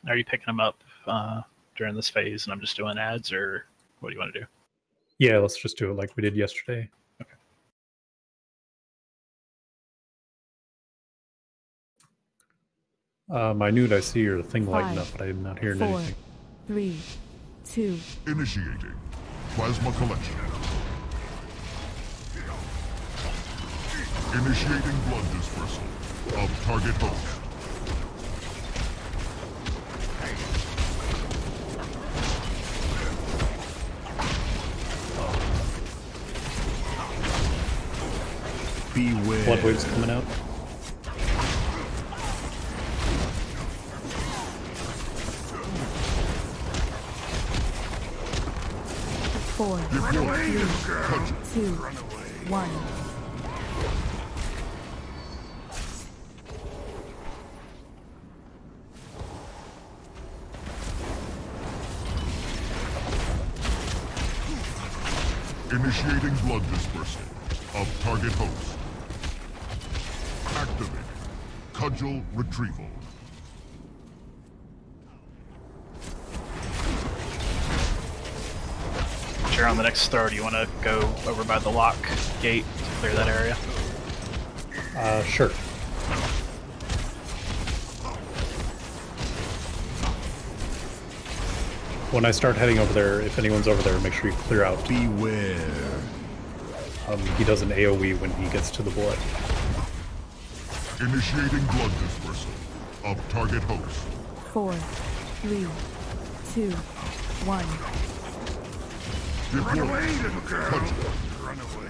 Are you picking them up during this phase and I'm just doing ads, or what do you want to do? Yeah, let's just do it like we did yesterday. Okay. Minute, I see your thing lighting up, but I'm not hearing anything. 3, 2. Initiating plasma collection. Initiating blood dispersal of target host. Beware. Blood waves coming out. Four, 3, 2, 1. Initiating blood dispersal of target host. Activating cudgel retrieval. Sure, on the next throw, do you want to go over by the lock gate to clear that area? Sure. When I start heading over there, if anyone's over there, make sure you clear out. Beware. He does an AoE when he gets to the blood. Initiating blood dispersal of target host. 4, 3, 2, 1. Run away, little girl! Run away.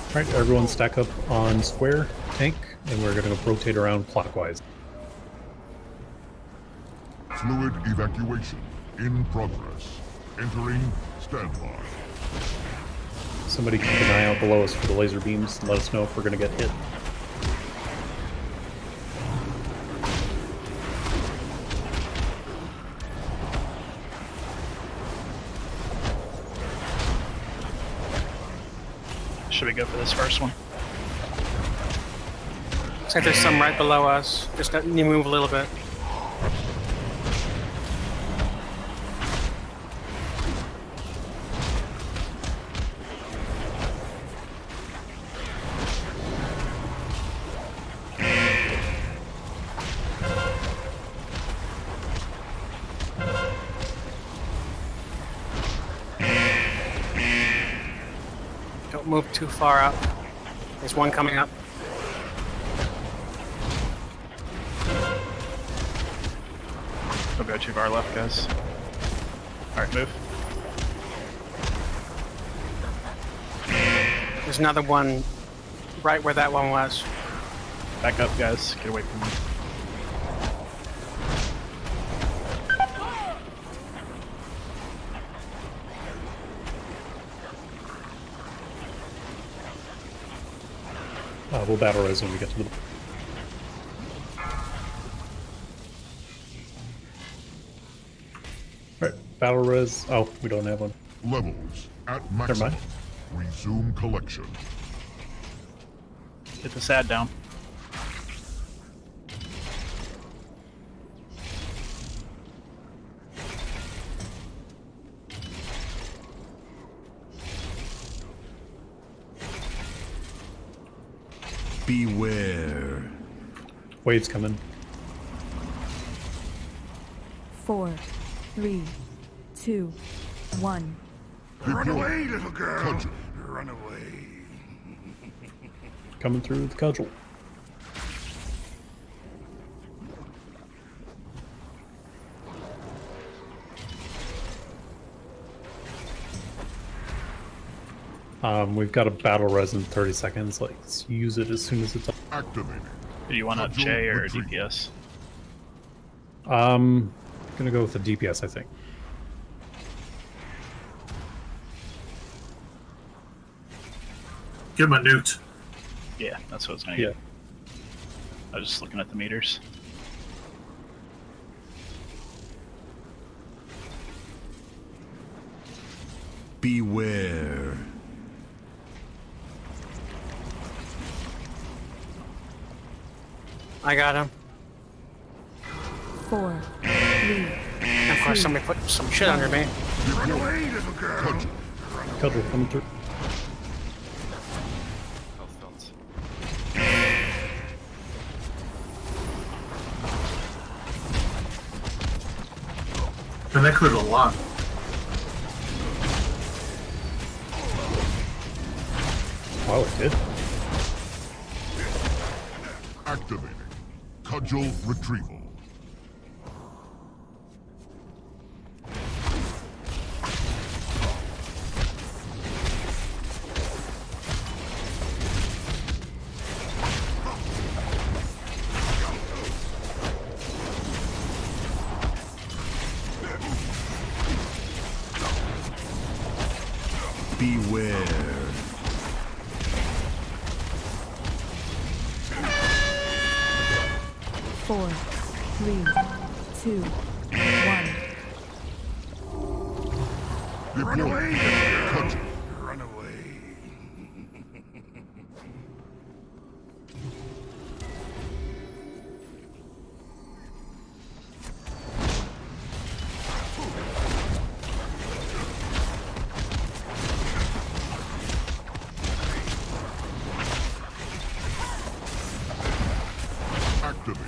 Alright, everyone stack up on square tank, and we're going to rotate around clockwise. Fluid evacuation in progress. Entering standby. Somebody keep an eye out below us for the laser beams and let us know if we're going to get hit. Should we go for this first one? Looks like there's some right below us. Just need to move a little bit. Don't move too far up. There's one coming up. Don't go too far left, guys. Alright, move. There's another one right where that one was. Back up, guys. Get away from me. We'll battle res when we get to the... Alright, battle res... Oh, we don't have one. Levels at maximum. Never mind. Resume collection. Get the sad down. Beware. Wade's coming. 4, 3, 2, 1. Run away, little girl. Cudgel. Run away. Coming through the cudgel. We've got a battle res in 30 seconds. Like, let's use it as soon as it's up. Activating. Do you want a Cudgel J or a retreat. DPS? Gonna go with the DPS, I think. Give him a newt. Yeah, that's what it's gonna Yeah. get. I was just looking at the meters. Beware. I got him. 4, 3, And of course, somebody put some shit under me. Run away, little girl. Cudgel coming through. And that cleared a lot. Wow, it did. Activating. Cudgel retrieval. Beware. four, 3, 2, 1. Run away, little girl. Run away. Activating.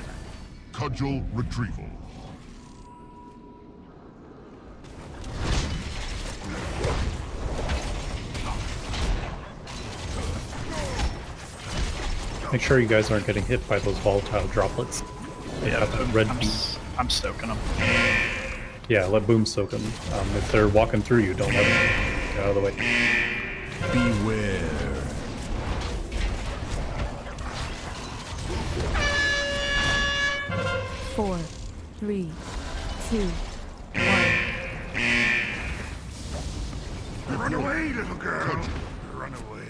Cudgel retrieval. Make sure you guys aren't getting hit by those volatile droplets. They Yeah, got that red I'm, beam. I'm soaking them. Yeah, let boom soak them. If they're walking through you, don't let them get out of the way. Beware. Four, 3, 2, 1. Run away, little girl. Run away.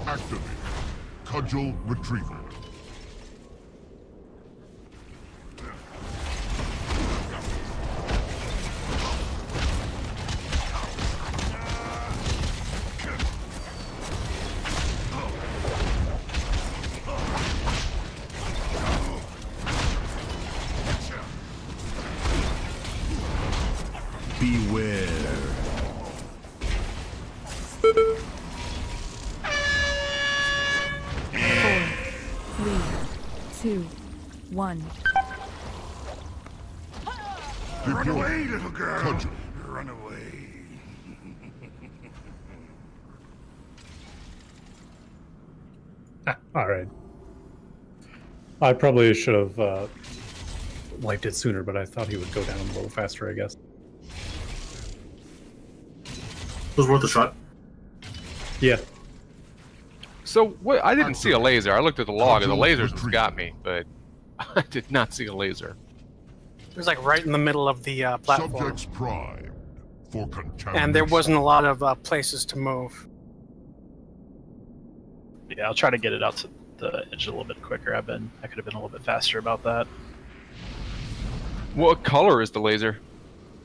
Activating. Cudgel retrieval. Beware. 3, 2, 1. Run away, little girl. Cudgel. Run away. Alright. I probably should have wiped it sooner, but I thought he would go down a little faster, I guess. It was worth a shot. Yeah. So what? I didn't see a laser. I looked at the log, and the Cudgel lasers got me, but I did not see a laser. It was like right in the middle of the platform. Subjects primed for contamination. And there wasn't a lot of places to move. Yeah, I'll try to get it out to the edge a little bit quicker. I could have been a little bit faster about that. What color is the laser?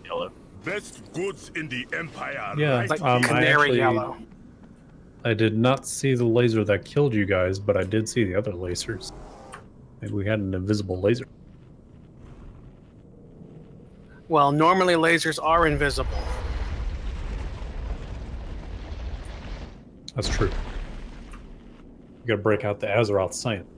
Yellow. Best goods in the Empire. Yeah, Like I canary actually, yellow. I did not see the laser that killed you guys, but I did see the other lasers. Maybe we had an invisible laser. Well, normally lasers are invisible. That's true. You gotta break out the Azeroth science.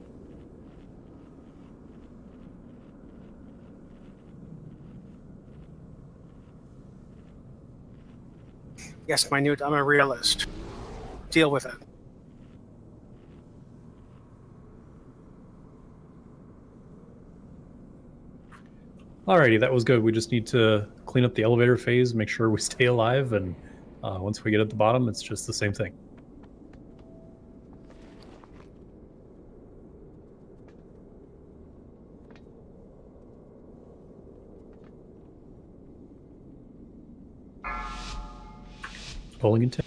Yes, minute, I'm a realist. Deal with it. Alrighty, that was good. We just need to clean up the elevator phase, make sure we stay alive, and once we get at the bottom, it's just the same thing. Pulling into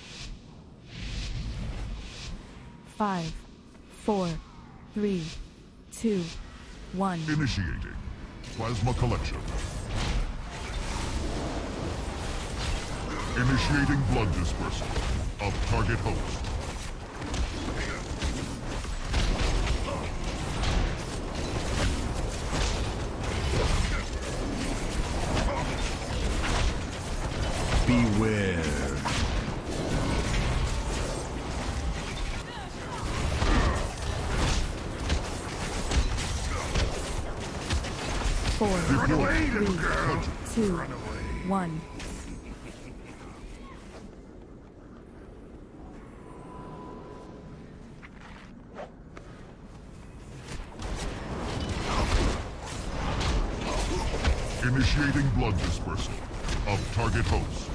5, 4, 3, 2, 1. Initiating plasma collection. Initiating blood dispersal of target host. Beware. Four, Run away, three, little girl. 2, Run away. 1. Initiating blood dispersal of target host.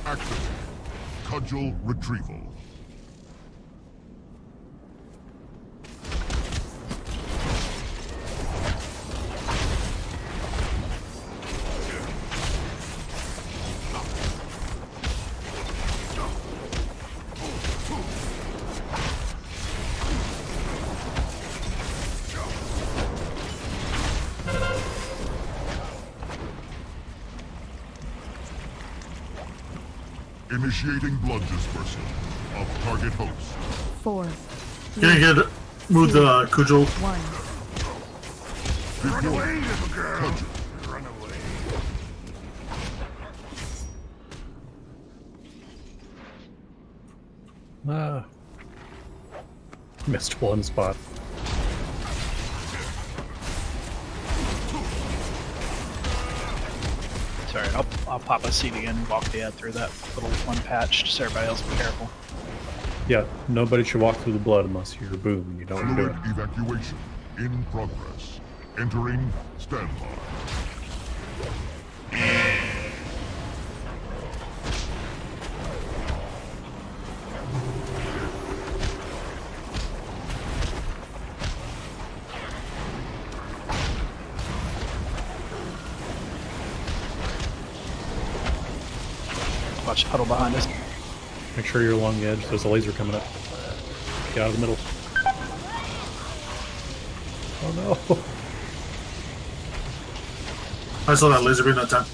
Activate cudgel retrieval. Initiating blood dispersal of target host. 4, Can you get move the cudgel? 1. Run away, little girl. Cudgel. Run away. missed one spot. Sorry, I'll pop a CD and walk the ad through that little one patch, just so everybody else be careful. Yeah, nobody should walk through the blood unless you're boom. You don't do it. Fluid evacuation in progress. Entering standby. Watch the puddle behind us. Make sure you're along the edge. There's a laser coming up. Get out of the middle. Oh no. I saw that laser beam that time.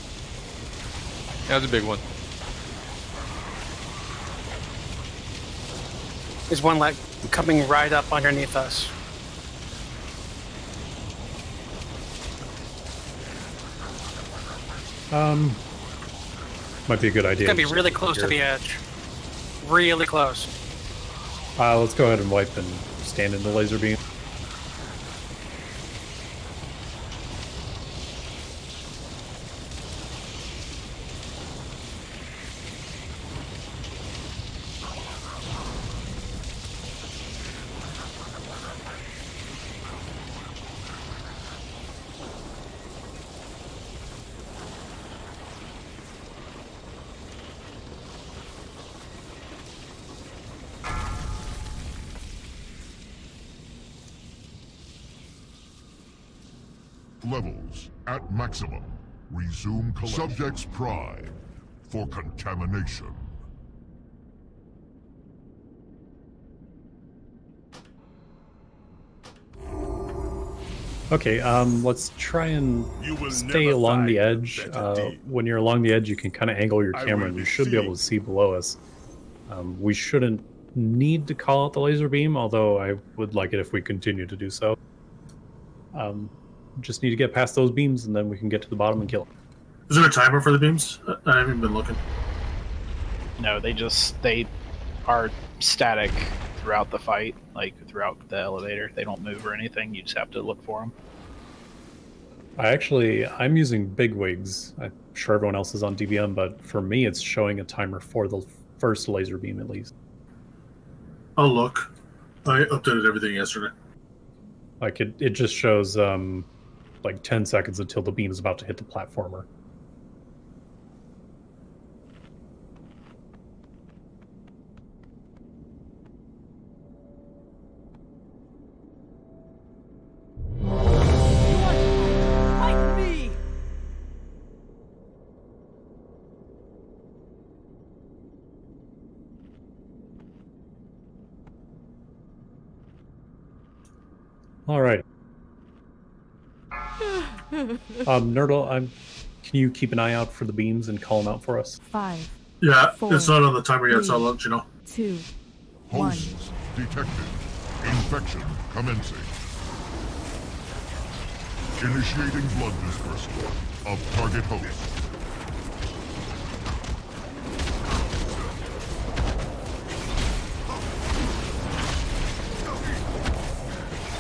Yeah, that's a big one. There's one like coming right up underneath us. Might be a good idea. It's gonna be really close to the edge. Really close. Let's go ahead and wipe and stand in the laser beam. Levels at maximum. Resume collection. Subjects prime for contamination. Okay, let's try and You will stay never along the find edge. better deal. When you're along the edge, you can kind of angle your I camera will and you be should be able to see below us. We shouldn't need to call out the laser beam, although I would like it if we continue to do so. Just need to get past those beams and then we can get to the bottom and kill them. Is there a timer for the beams? I haven't been looking. No, they are static throughout the fight, like throughout the elevator. They don't move or anything. You just have to look for them. I'm using bigwigs. I'm sure everyone else is on DBM, but for me it's showing a timer for the first laser beam at least. I'll look. I updated everything yesterday. Like it just shows like 10 seconds until the beam is about to hit the platformer. All right. Nerdle, can you keep an eye out for the beams and call them out for us? 5, Yeah, 4, it's not on the timer yet, so I'll 3, let you know. 2, 1. Hosts detected. Infection commencing. Initiating blood dispersal of target host.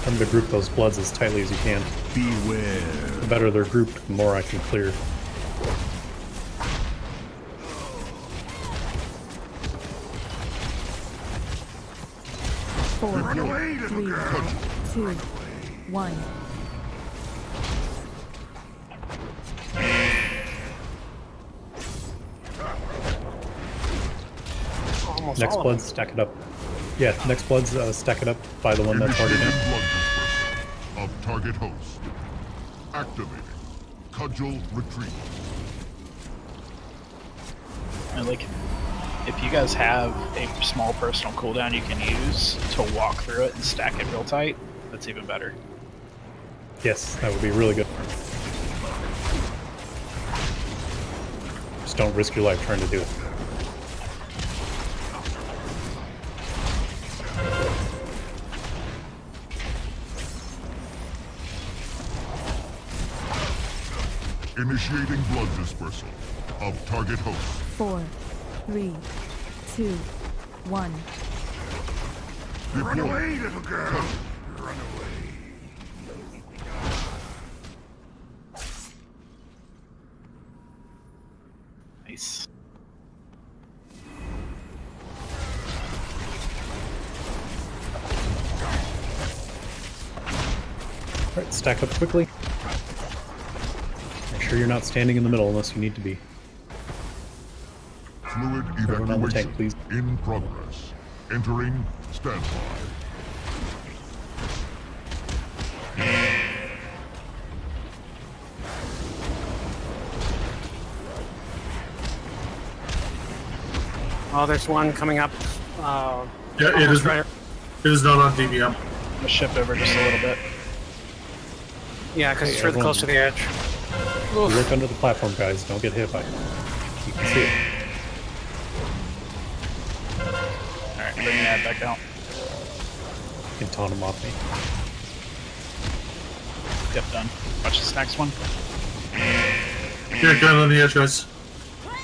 Tell them to group those bloods as tightly as you can. Beware. The better they're grouped, the more I can clear. Run away, little 3, girl. 2, 1. Almost Next all of bloods, stack it up. Yeah, next bloods, stack it up by the one that's already Initiating down. blood dispersal of target host. Activating. Cudgel retreat. And like, if you guys have a small personal cooldown you can use to walk through it and stack it real tight, that's even better. Yes, that would be really good. Just don't risk your life trying to do it. Initiating blood dispersal of target host. 4, 3, 2, 1. Run Deploy. away, little girl. Cudgel. Run away. Nice. Alright, stack up quickly. Make sure you're not standing in the middle unless you need to be. Fluid Everyone on the tank, evacuation please. in progress. Entering standby. Oh, there's one coming up. Yeah, it almost is. right. It is not on DBM. I'm gonna shift over just a little bit. Yeah, because it's Hey, really close to the edge. You work under the platform, guys. Don't get hit by it. You can see it. Alright, bring that back out. You can taunt him off me. Yep, done. Watch this next one. Yeah, gun on the edge, guys.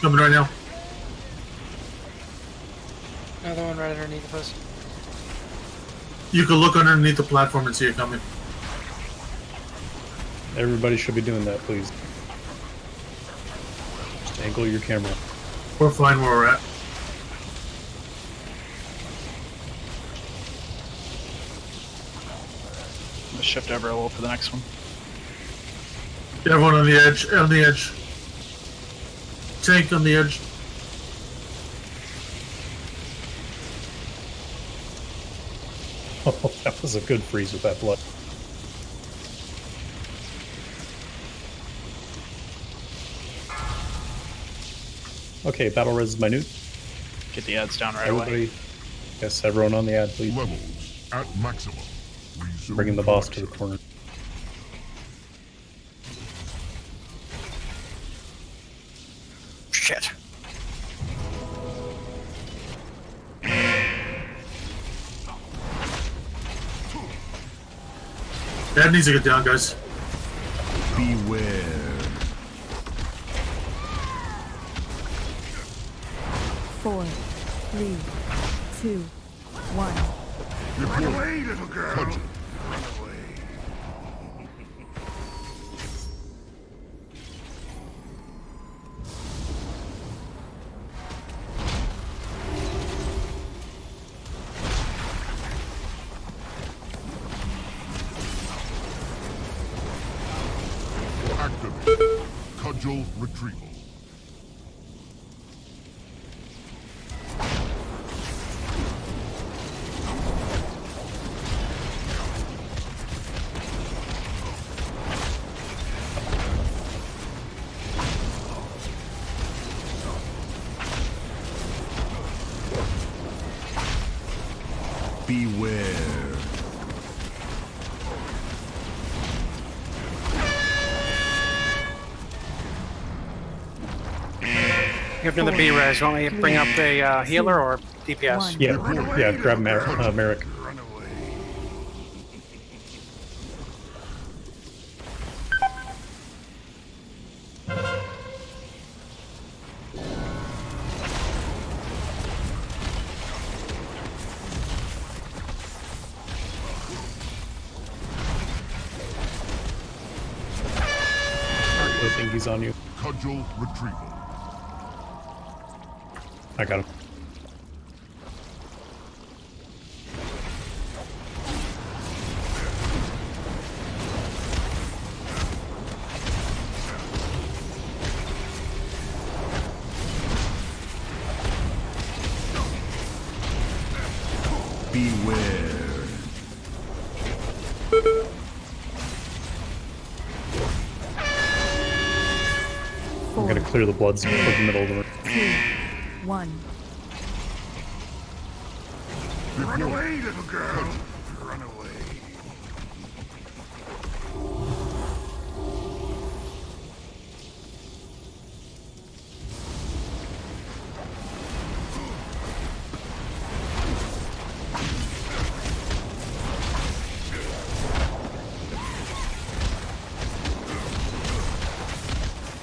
Coming right now. Another one right underneath us. You can look underneath the platform and see it coming. Everybody should be doing that, please. Just angle your camera. We're fine where we're at. I'm gonna shift over a little for the next one. Everyone on the edge. On the edge. Tank on the edge. Oh, that was a good freeze with that blood. Okay, battle res is minute. Get the ads down right away. Everybody, yes, everyone on the ad, please. Levels at maximum. Resume Bringing the boss to the production. corner. Shit. That needs to get down, guys. Beware. 4, 3, 2, 1. Run Deploy. away, little girl. Cudgel. Run away. Activate. Cudgel retrieval. Beware. Give me the B-res. You want me to bring up the healer or DPS? Yeah, grab Merrick. Run away. I think he's on you. Cudgel retrieval. I got him. Beware. I'm gonna clear the bloods for the middle of the room. 2, 1. Run away, little girl. Run away.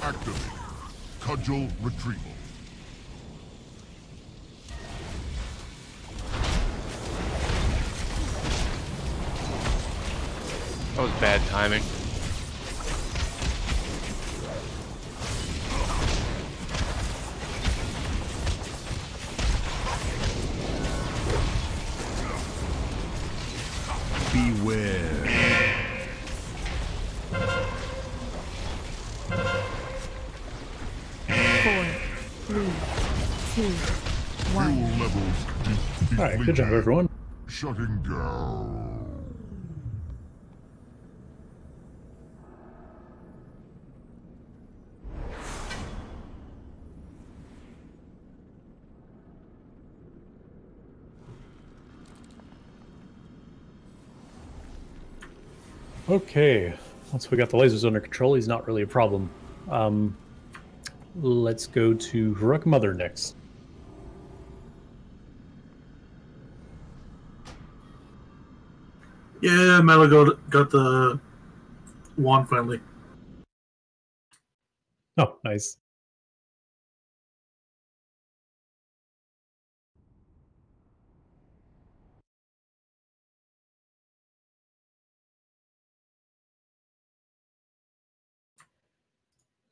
Activated. Cudgel retrieval. That was bad timing. Beware. 4, 3, 2, 1. Fuel levels depleted. Alright, good job, everyone. Shutting down. Okay, once we got the lasers under control, he's not really a problem. Let's go to Heroic Mother next. Yeah, Malago got the wand finally. Oh, nice.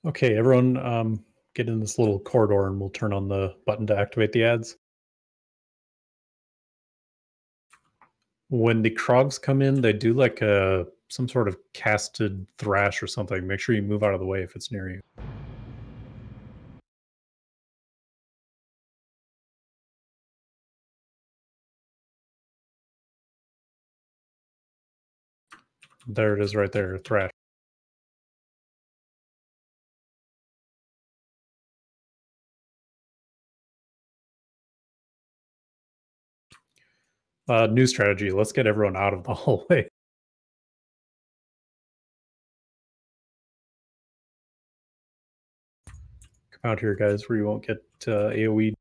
Okay, everyone, get in this little corridor and we'll turn on the button to activate the ads. When the Krogs come in, they do like some sort of casted thrash or something. Make sure you move out of the way if it's near you. There it is right there, thrash. New strategy. Let's get everyone out of the hallway. Come out here, guys, where you won't get AoE.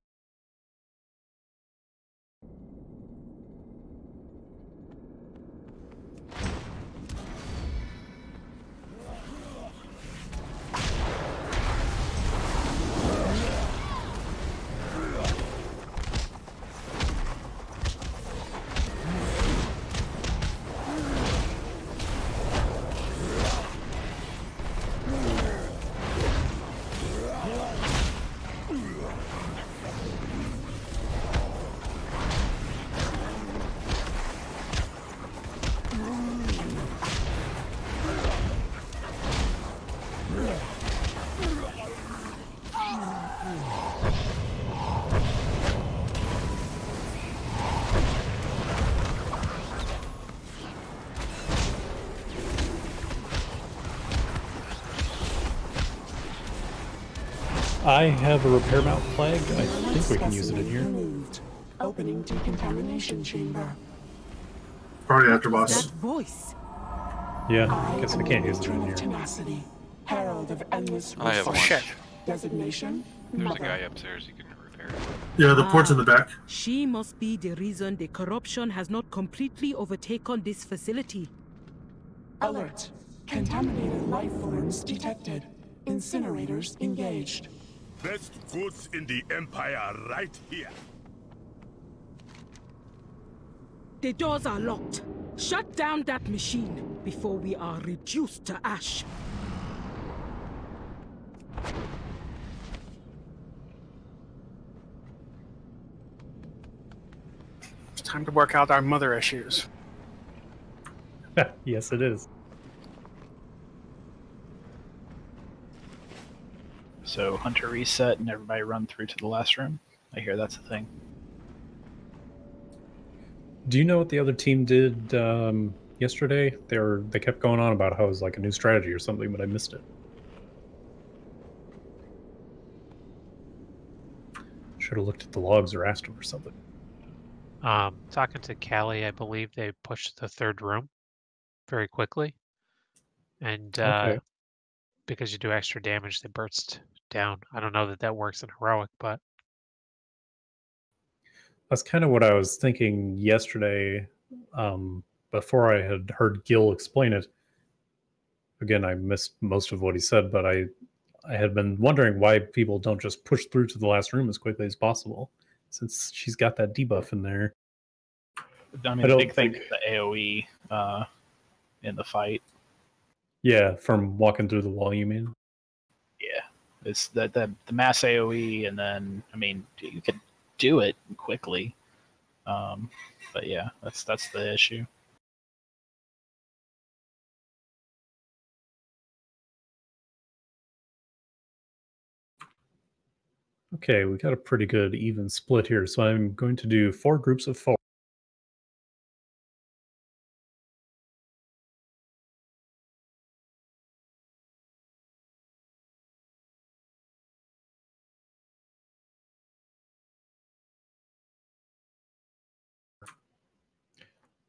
I have a repair mount flag. I think we can use it in here. Removed. Opening decontamination chamber. Probably after boss. That voice. Yeah, I guess I can't use it in here. Tenacity. Herald of endless I have one. Shit. Designation There's a guy upstairs you can repair. Yeah, the port's in the back. She must be the reason the corruption has not completely overtaken this facility. Alert. Contaminated life forms detected. Incinerators engaged. Best goods in the Empire right here. The doors are locked. Shut down that machine before we are reduced to ash. It's time to work out our mother issues. Yes, it is. So Hunter reset and everybody run through to the last room. I hear that's a thing. Do you know what the other team did yesterday? They kept going on about how it was like a new strategy or something, but I missed it. Should have looked at the logs or asked them or something. Talking to Callie, I believe they pushed the third room very quickly, and Okay. because you do extra damage, they burst down. I don't know that works in heroic, but That's kind of what I was thinking yesterday, before I had heard Gil explain it. Again, I missed most of what he said, but I had been wondering why people don't just push through to the last room as quickly as possible, since she's got that debuff in there. I mean, the big thing is the AoE in the fight. Yeah, from walking through the wall, you mean? Yeah, it's the mass AoE, and then I mean you could do it quickly, but yeah, that's the issue. Okay, we got a pretty good even split here, so I'm going to do 4 groups of 4.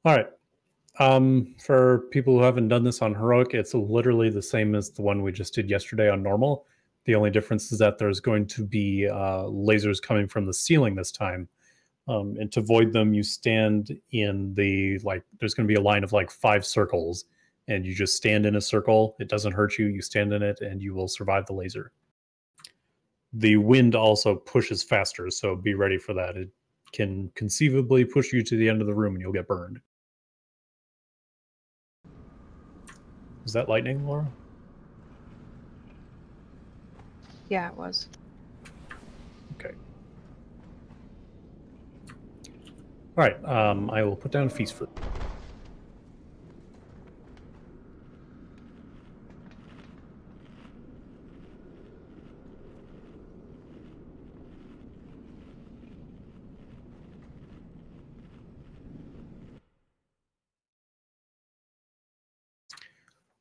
All right. For people who haven't done this on heroic, it's literally the same as the one we just did yesterday on normal. The only difference is that there's going to be lasers coming from the ceiling this time. And to avoid them, you stand in the, there's going to be a line of 5 circles, and you just stand in a circle. It doesn't hurt you. You stand in it, and you will survive the laser. The wind also pushes faster, so be ready for that. It can conceivably push you to the end of the room, and you'll get burned. Is that lightning, Laura? Yeah, it was. Okay. All right, I will put down feast fruit.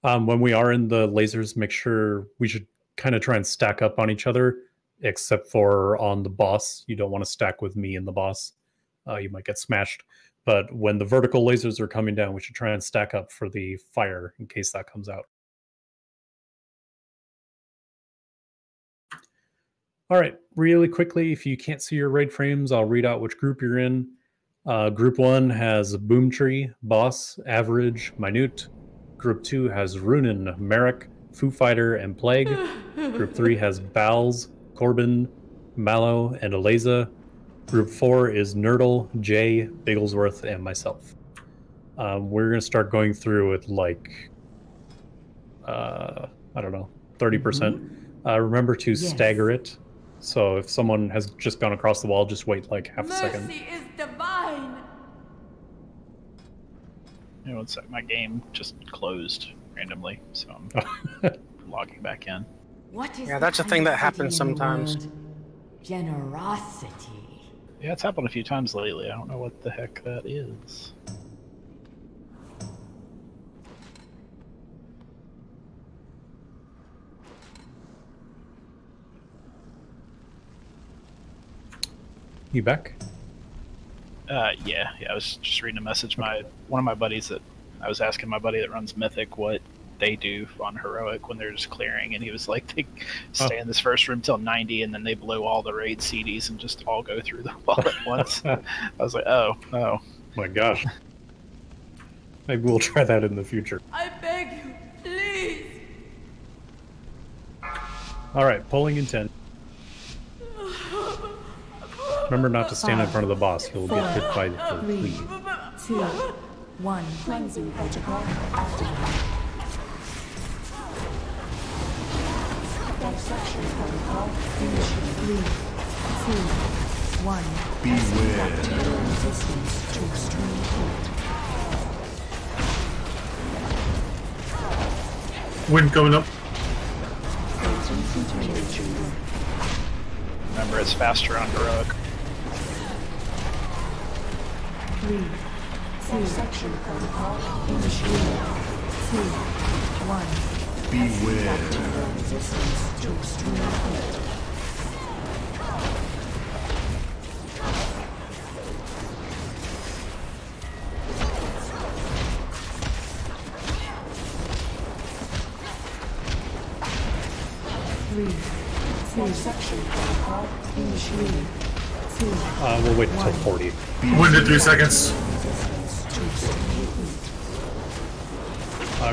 When we are in the lasers, make sure we should kind of try and stack up on each other, except for on the boss. You don't want to stack with me and the boss. You might get smashed. But when the vertical lasers are coming down, we should try and stack up for the fire in case that comes out. All right, really quickly, if you can't see your raid frames, I'll read out which group you're in. Group 1 has Boom Tree, Boss, Average, Minute. Group 2 has Runin, Merrick, Foo Fighter, and Plague. Group 3 has Bals, Corbin, Mallow, and Eliza. Group 4 is Nerdle, Jay, Bigglesworth, and myself. We're going to start going through with I don't know, 30%. Remember to stagger it. So if someone has just gone across the wall, just wait half a second. Mercy is divine. You know, it's my game just closed randomly, so I'm logging back in. What is that's a thing that happens sometimes. Generosity. Yeah, it's happened a few times lately. I don't know what the heck that is. You back? Yeah. I was just reading a message. One of my buddies I was asking my buddy that runs Mythic what they do on heroic when they're just clearing, and he was like, they stay in this first room till 90, and then they blow all the raid CDs and just all go through the wall at once. I was like, oh my gosh. Maybe we'll try that in the future. I beg you, please. All right, polling in 10. Remember not to stand in front of the boss. He'll get hit by the 3, lead. 2, 1. Cleansing protocol activated. Dissection protocol initiated. 3, 2, 1. Beware. Bacterial resistance to extreme heat. Wind coming up. Remember, it's faster on heroic. 3, 2. Section protocol initiated. 2, 1. Beware. Bacterial resistance to extreme heat. Section protocol initiated. 2. We'll wait until 40. Wind at 3 seconds.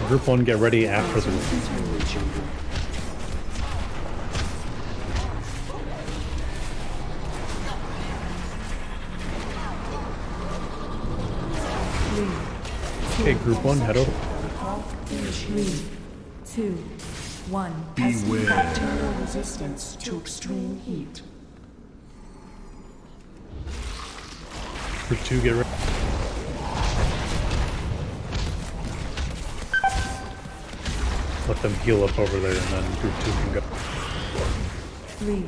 Group 1, get ready after the... Okay, Group 1, head over. 3, 2, 1. Beware. Bacterial resistance to extreme heat. Group 2, get ready. Let them heal up over there, and then Group 2 can go. 3. You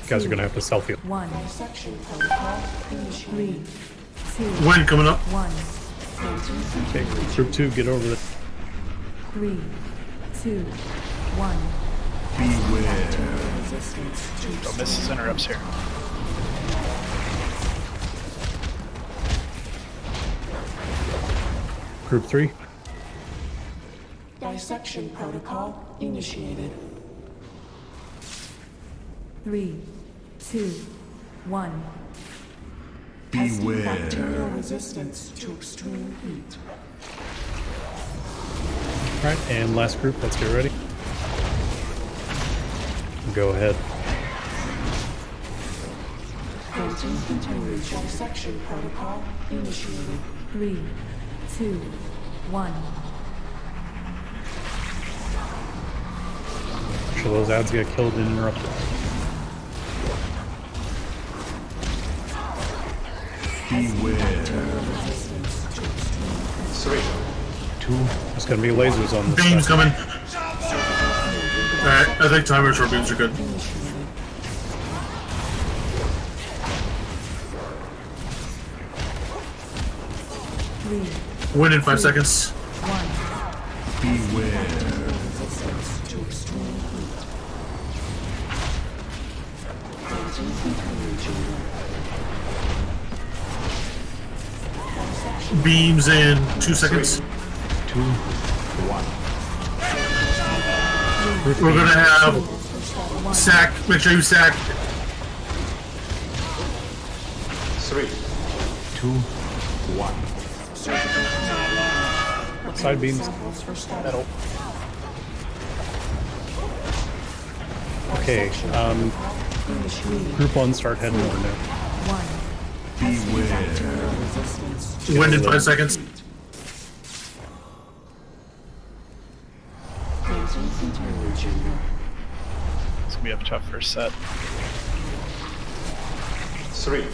guys are gonna have to self-heal. 1. Section protocol initiated. 3, 2. Wind coming up. 1. Okay, Group 2, get over there. 3, 2, 1. Beware. Resistance to Don't miss his interrupts here. Group 3. dissection protocol initiated. 3, 2, 1. Beware. Bacterial resistance to extreme heat. Alright, and last group, let's get ready. Go ahead. Dissection protocol initiated. 3, 2, 1. Make sure those ads get killed and interrupted. Beware. 3, 2. There's gonna be lasers on this Beams side. coming. Alright, I think timers for beams are good. Win in 5 seconds. Beware. Beams in 2 seconds. 2, 1. We're gonna have sack. Make sure you sack. 3, 2, 1. Side beams. Metal. Okay, Group 1, start heading over now. Beware. Wind in 5 seconds. It's gonna be a tough first set. 3,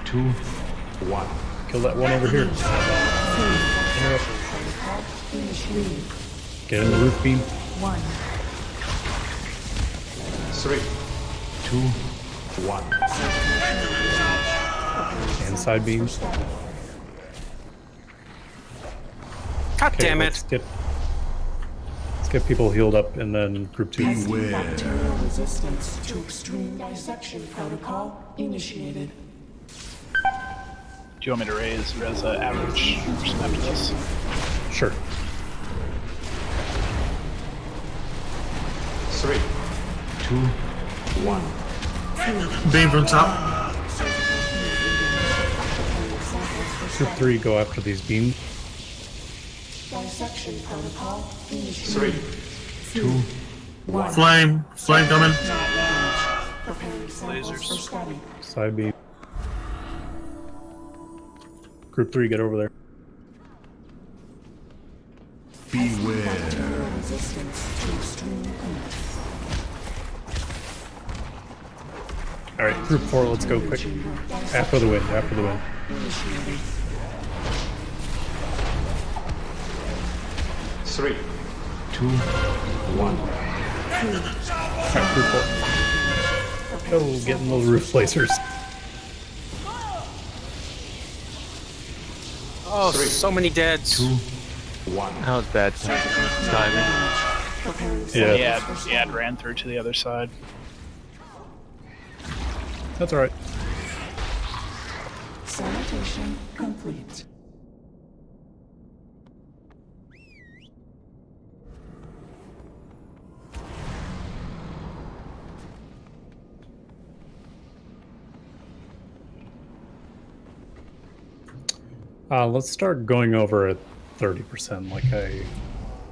2, 1. Kill that one over here. Get in the roof beam. 1. 3, 2, 1. And side beams. God Okay, damn let's it. get people healed up, and then Group 2. Beware. Bacterial resistance to extreme dissection protocol initiated. Do you want me to raise res average after this? Sure. 2, 1. Beam from top. Group 3, go after these beams. Dissection protocol 3, 2, 1. Flame coming. Preparing samples for study. Side beam. Group 3, get over there. Beware. Bacterial resistance to extreme heat. Alright, Group 4, let's go quick. After the wind, after the wind. Initiated. 3, 2, 1. Alright, Group 4. Oh, getting those roof lasers. Oh, so many deads. 2, 1. That was bad timing. Preparing Yeah. samples for Yeah, study. it ran through to the other side. That's alright. Sanitation complete. Let's start going over at 30% like I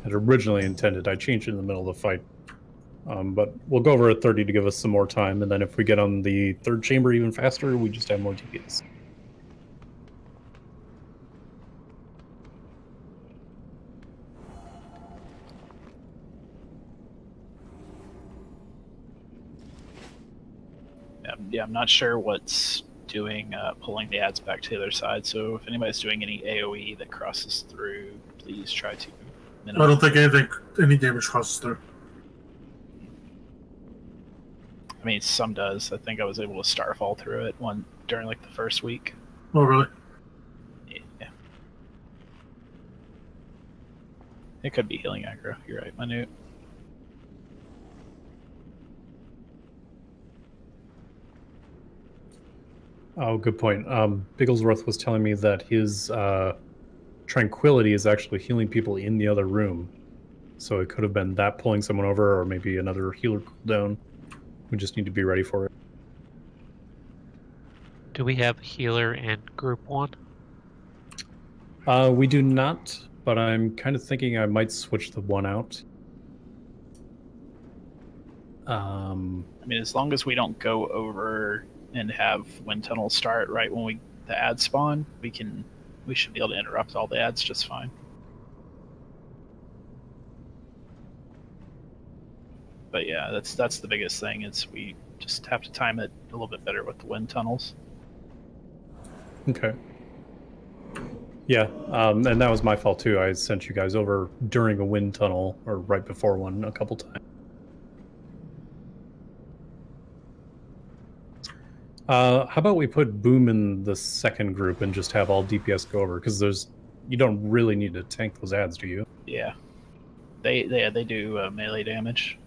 had originally intended. I changed it in the middle of the fight. But we'll go over at 30 to give us some more time, and then if we get on the third chamber even faster, we just have more DPS. Yeah, I'm not sure what's doing pulling the ads back to the other side. So if anybody's doing any AOE that crosses through, please try to minimize. I don't think any damage crosses through. I mean, some does. I think I was able to starfall through it during like the first week. Oh, really? Yeah. It could be healing aggro. You're right, Minute. Oh, good point. Bigglesworth was telling me that his tranquility is actually healing people in the other room. So it could have been that pulling someone over, or maybe another healer cooldown. We just need to be ready for it. Do we have a healer in Group 1? We do not, but I'm kind of thinking I might switch the one out. I mean, as long as we don't go over and have wind tunnel start right when the ads spawn, we should be able to interrupt all the ads just fine. But yeah, that's the biggest thing, is we just have to time it a little bit better with the wind tunnels. Okay. Yeah, and that was my fault too. I sent you guys over during a wind tunnel, or right before one, a couple times. How about we put Boom in the second group and just have all DPS go over? Because you don't really need to tank those ads, do you? Yeah, they do melee damage.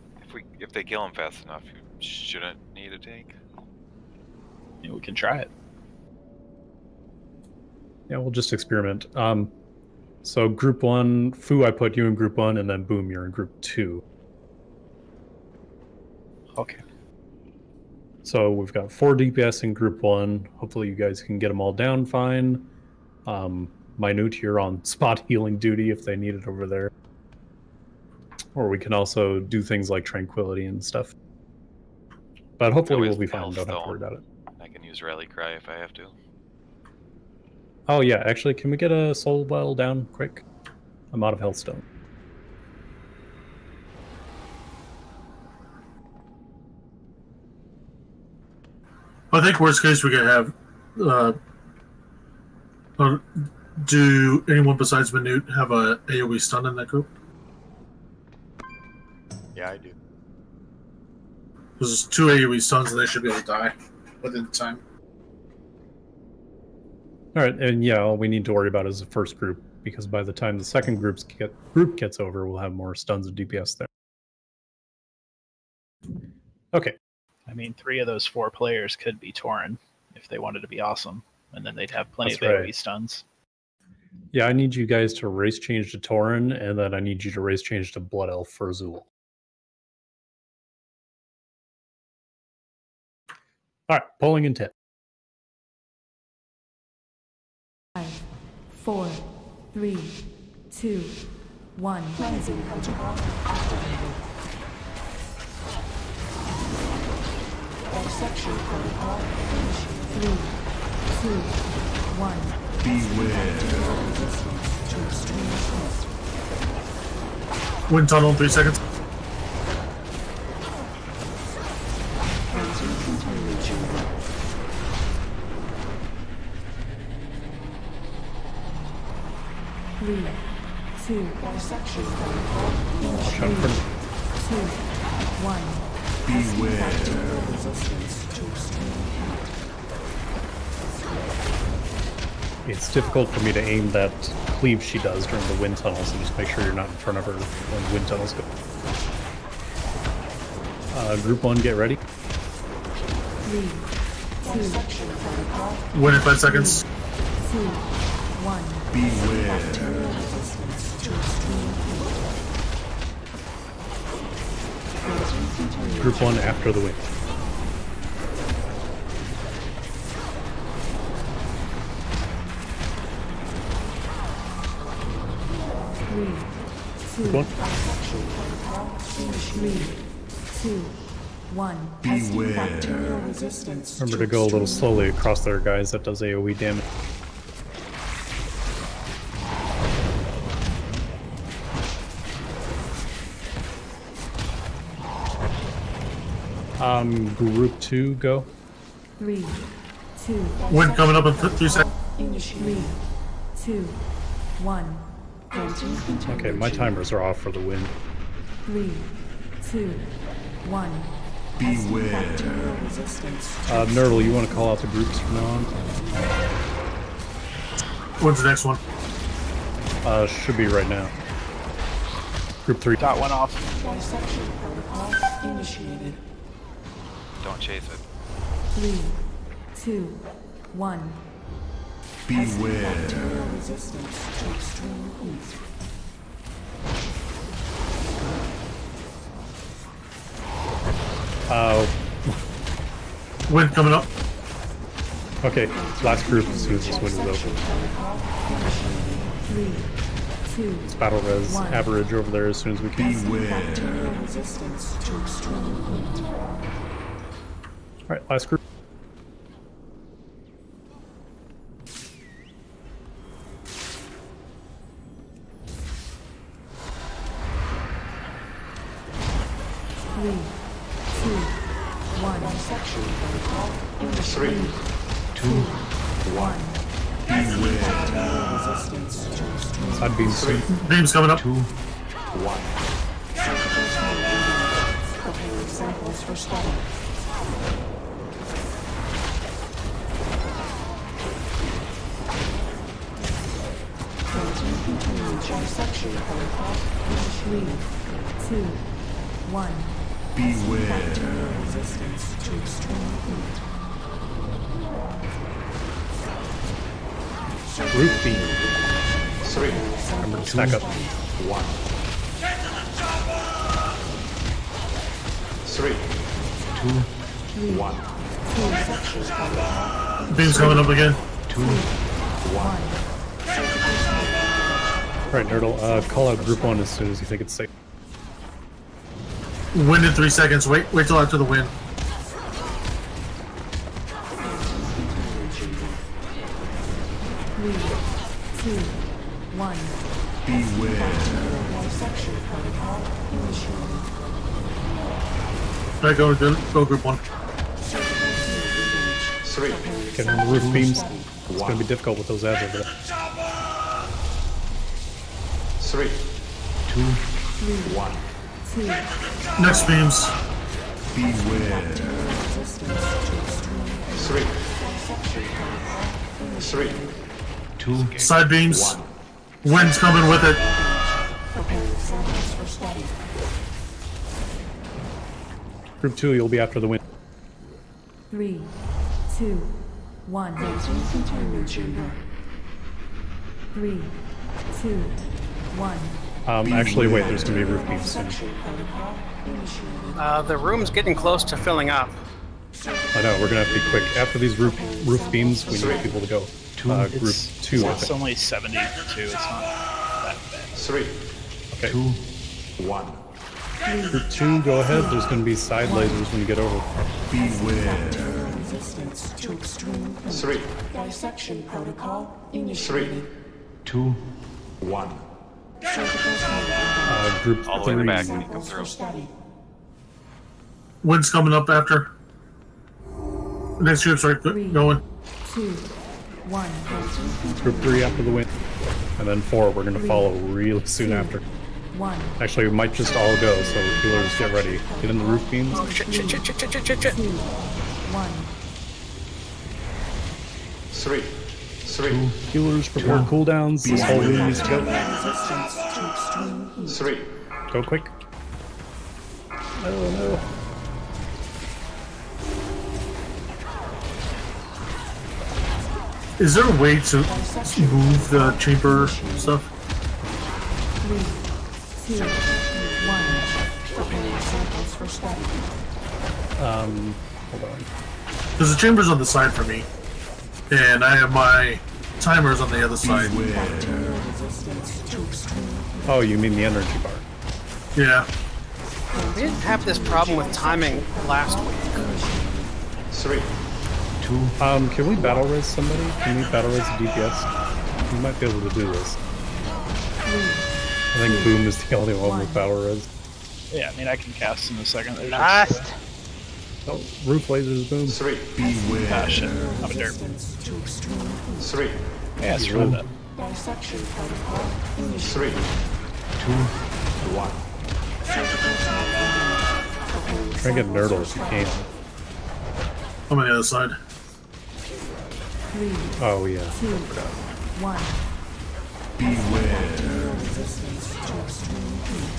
If they kill him fast enough, you shouldn't need a tank. Yeah, we can try it. Yeah, we'll just experiment. So group 1, Fu, I put you in group 1, and then Boom, you're in group 2. Okay. So we've got 4 DPS in group 1. Hopefully you guys can get them all down fine. Minute, you're on spot healing duty if they need it over there. Or we can also do things like tranquility and stuff. But hopefully we'll be fine. Don't have to worry about it. I can use Rally Cry if I have to. Oh yeah, actually, can we get a soul well down quick? I'm out of health stone. I think worst case we could have. Do anyone besides Minute have a AoE stun in that group? Yeah, I do. There's 2 AoE stuns and they should be able to die within the time. All right, and yeah, all we need to worry about is the first group, because by the time the second group gets over, we'll have more stuns of DPS there. Okay. I mean, 3 of those 4 players could be Tauren if they wanted to be awesome, and then they'd have plenty That's of AoE right. stuns. Yeah, I need you guys to race change to Tauren, and then I need you to race change to Blood Elf for Azul. All right, polling in 10. 5, 4, 3, 2, 1. Cleansing protocol activated. Dissection protocol initiated. 3, 2, 1. Beware. To extreme heat. Wind tunnel in 3 seconds. Cleansing containment chamber. Three, 2, dissection protocol initiated. 2, 1. Beware. Bacterial resistance to extreme heat. It's difficult for me to aim that cleave she does during the wind tunnel, so just make sure you're not in front of her when the wind tunnels go. Group 1, get ready. 3, 2, dissection protocol. Wind in 5 seconds. 2, 1. Beware. Bacterial resistance to extreme heat. Group 1 after the wind. 3, 2, Group 1. 3, 2, 1. Beware. Bacterial resistance. Remember to go a little slowly across there, guys. That does AoE damage. Group 2, go. 3, 2. Wind coming up in 3 seconds. 3, 2, 1. Okay, my timers are off for the wind. 3, 2, 1. Beware. Bacterial resistance. Nerdle, you want to call out the groups from now on? When's the next one? Should be right now. Group 3. Dot went off. Dissection protocol initiated. Don't chase it. 3, 2, 1. Beware. Bacterial resistance to extreme heat. Wind coming up. Okay, last group as soon as this wind is open. 3, 2, It's battle res average over there as soon as we can. bacterial resistance to extreme heat. Alright, last group. Three, 2, 1. Dissection protocol initiated. 2, 1. Beware. Bacterial resistance to extreme Side beam soon. Beam's coming up. 2, 1. preparing samples for study. Dissection protocol. 3, 2, 1. Beware. Bacterial resistance to extreme heat. Roof beam. 3, Remember to stack up. 1. 3, 2, 1. Dissection protocol. Beam's coming up again. 2, 1. Alright, Nerdle, call out group 1 as soon as you think it's safe. Wind in 3 seconds. Wait till after the wind. 3, 2, 1. Beware. Dissection protocol initiated. Alright, go group 1. 3, Getting on the roof beams. It's going to be difficult with those ads over there. 3, 2, 1. 2. Next beams. Beware. 3, 3, 2, Side beams. Wind's coming with it. Preparing samples for study. Group 2, you'll be after the wind. 3, 2, 1. Containment chamber. 3, 2, 1. Actually, wait, there's going to be roof beams soon. Dissection protocol initiated. The room's getting close to filling up. I know, we're gonna have to be quick. After these roof beams, we need people to go. Group 2. It's only 72. It's not that bad. 3, okay. 2, 1. Group 2, go ahead. There's gonna be side lasers when you get over. Beware. Resistance to extreme heat. 3. Dissection protocol 3, initiated. 2, 1. Group all the way in the 3. back when you come through. Wind's coming up after. Next group, start going. 2, 1. Group 3 after the wind. And then 4, we're gonna follow really soon after. 1. Actually, we might just all go, so healers get ready. Get in the roof beams. Oh, shit. 2, 1. 3, 3, Healers prepare cooldowns. This whole room needs to go. Resistance to extreme heat. 3. Go quick. Oh no. Is there a way to move the chamber stuff? 3, 2, 1. Preparing samples for study. Hold on. Because the chamber's on the side for me, and I have my timers on the other side. Resistance to extreme heat. Oh, you mean the energy bar? Yeah. We didn't have this problem with timing last week. 3, 2. Can we battle res somebody? Can we battle res a DPS? We might be able to do this. I think Boom is the only one with battle res. Yeah, I mean, I can cast in a second. They're Last. just, Oh, roof lasers, Boom. 3, ah, shit. I'm a dirt. 3, Yeah, screw that. Dissection protocol initiated. 3, 2, 1. Try and get Nurdle if you can. I'm on the other side. 3, Oh, yeah. 2, 1. Beware. Resistance to extreme heat.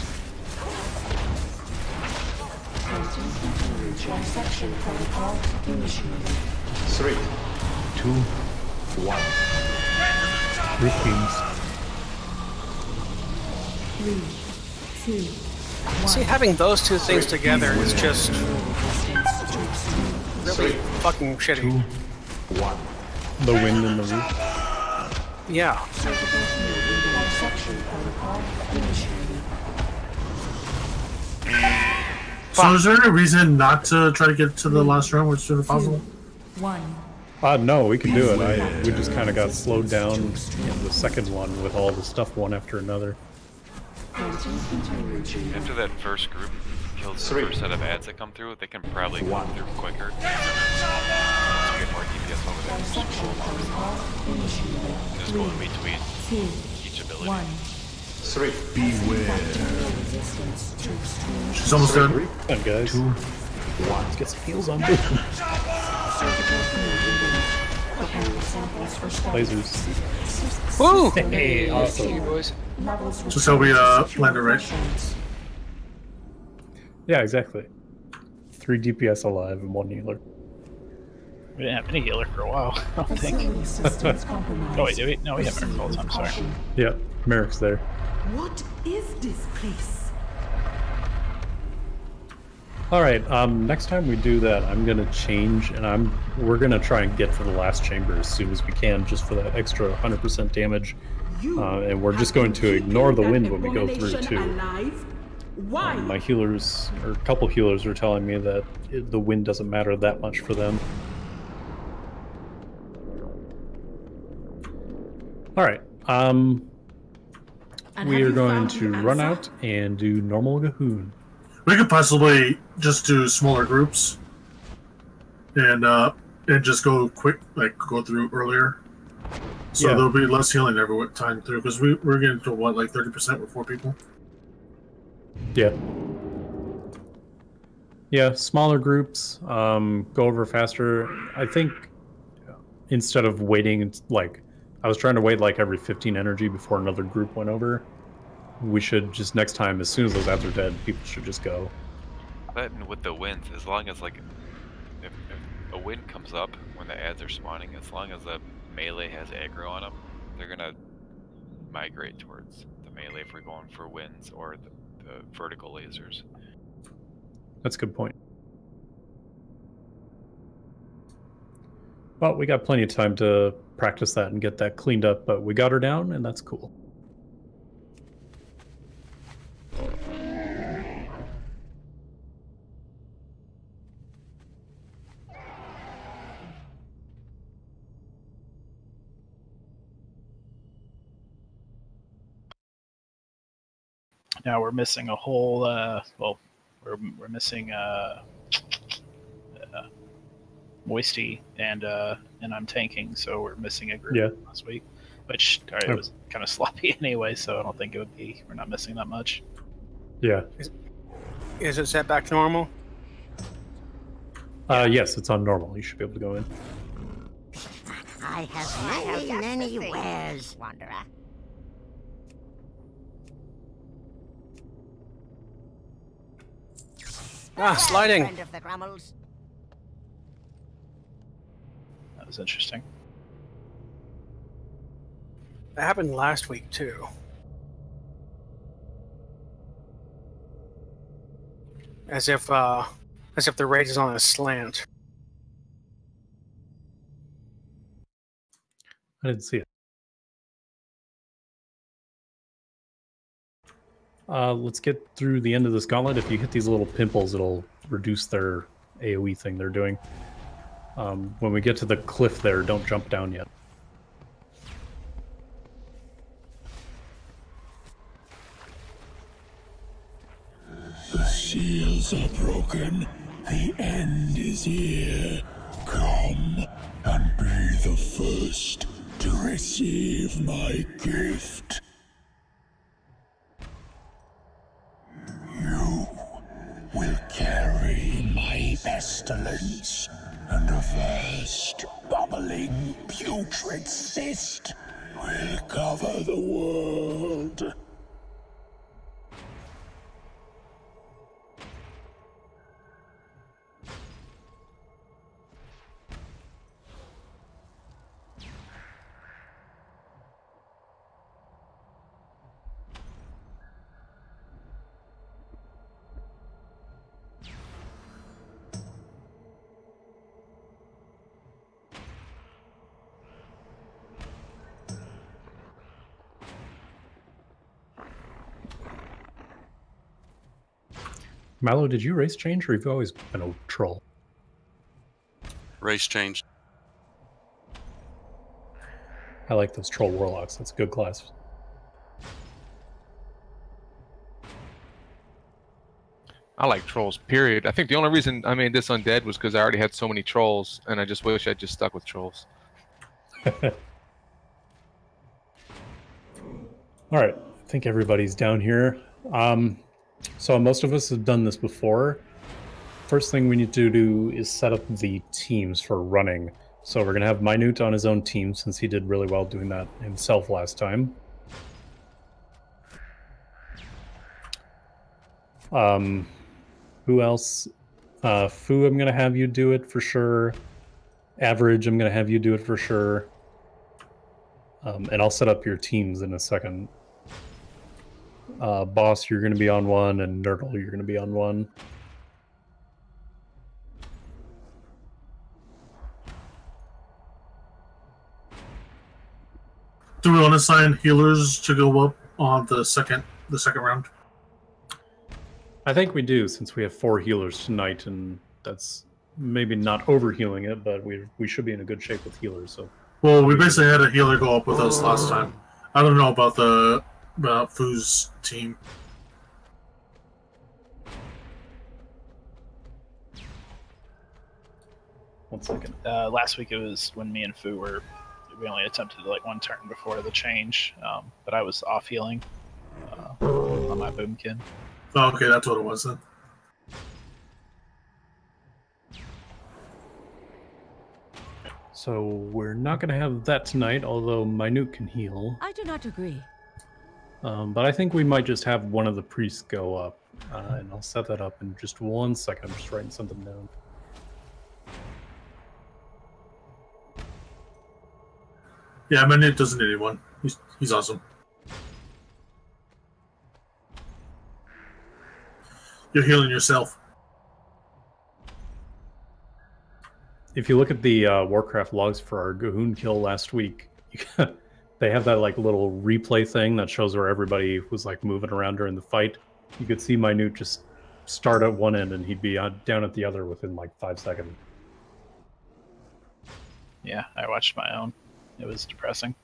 Dissection protocol initiated. 3, 2, 1. Roof beams. 3, 2, 1. See, having those two things together is just really fucking shitty. 1. The wind and the roof. Yeah. Dissection protocol initiated. So is there any reason not to try to get to the last round as soon as possible? 1. No, we can do it. We just kind of got slowed down in the second one with all the stuff one after another. After that first group kills the first set of ads that come through, they can probably come through quicker. Once we get more DPS over there, just go in between each ability. 3. Beware. She's almost done. Come on, guys. 2, 1. Let's get some heals on Boom. Lasers. Woo! Hey, awesome. See you, boys. Just how we landed right. Yeah, exactly. 3 DPS alive and 1 healer. We didn't have any healer for a while, I don't think. Oh, wait, do we? No, we have miracles. I'm sorry. Yeah, Merrick's there. What is this place? All right. Next time we do that, I'm gonna change, and we're gonna try and get to the last chamber as soon as we can, just for that extra 100% damage. And we're just going to ignore the wind when we go through too. Why? My healers, or a couple healers, are telling me that the wind doesn't matter that much for them. All right. We are going to run out and do normal Gahoon. We could possibly just do smaller groups and just go quick, like go through earlier. So there'll be less healing every time through, because we're getting to what, like 30% with 4 people. Yeah. Yeah, smaller groups, go over faster. I think instead of waiting, like, I was trying to wait like every 15 energy before another group went over. We should just next time, as soon as those ads are dead, people should just go. That and with the winds, as long as like if a wind comes up when the ads are spawning, as long as the melee has aggro on them, they're gonna migrate towards the melee if we're going for winds or the vertical lasers. That's a good point. Well, we got plenty of time to practice that and get that cleaned up, but we got her down, and that's cool. Now we're missing a whole. Well, we're missing Moisty and I'm tanking, so we're missing a group last week, which it was kind of sloppy anyway. So I don't think it would be. We're not missing that much. Yeah. Is it set back to normal? Yes, it's on normal. You should be able to go in. I have many wares, Wanderer. Sliding. Friend of the Grummels. That was interesting. That happened last week too. As if the raid is on a slant. I didn't see it. Let's get through the end of this gauntlet. If you hit these little pimples, it'll reduce their AoE thing they're doing. When we get to the cliff there, don't jump down yet. The seals are broken. The end is here. Come and be the first to receive my gift. You will carry my pestilence, and a vast, bubbling, putrid cyst will cover the world. Mallow, did you race change, or have you always been a troll? Race change. I like those troll warlocks. That's a good class. I like trolls, period. I think the only reason I made this undead was because I already had so many trolls, and I just wish I'd just stuck with trolls. All right, I think everybody's down here. So most of us have done this before. First thing we need to do is set up the teams for running. So we're going to have Minute on his own team, since he did really well doing that himself last time. Who else? Fu, I'm going to have you do it for sure. Average, I'm going to have you do it for sure. And I'll set up your teams in a second. Boss, you're going to be on one, and Nerdle, you're going to be on one. Do we want to assign healers to go up on the second round? I think we do, since we have 4 healers tonight, and that's maybe not overhealing it, but we should be in a good shape with healers. So, well, we basically had a healer go up with us last time. I don't know about Fu's team. One second. Last week it was when me and Fu we only attempted like one turn before the change, but I was off healing on my boomkin. Oh, okay, that's what it was then. So we're not going to have that tonight, although Minute can heal. I do not agree. But I think we might just have one of the priests go up, and I'll set that up in just 1 second. I'm just writing something down. Yeah, Minute doesn't need anyone. He's awesome. You're healing yourself. if you look at the Warcraft logs for our Gahoon kill last week, they have that like little replay thing that shows where everybody was like moving around during the fight. You could see Minute just start at one end and he'd be down at the other within like 5 seconds. Yeah, I watched my own. It was depressing.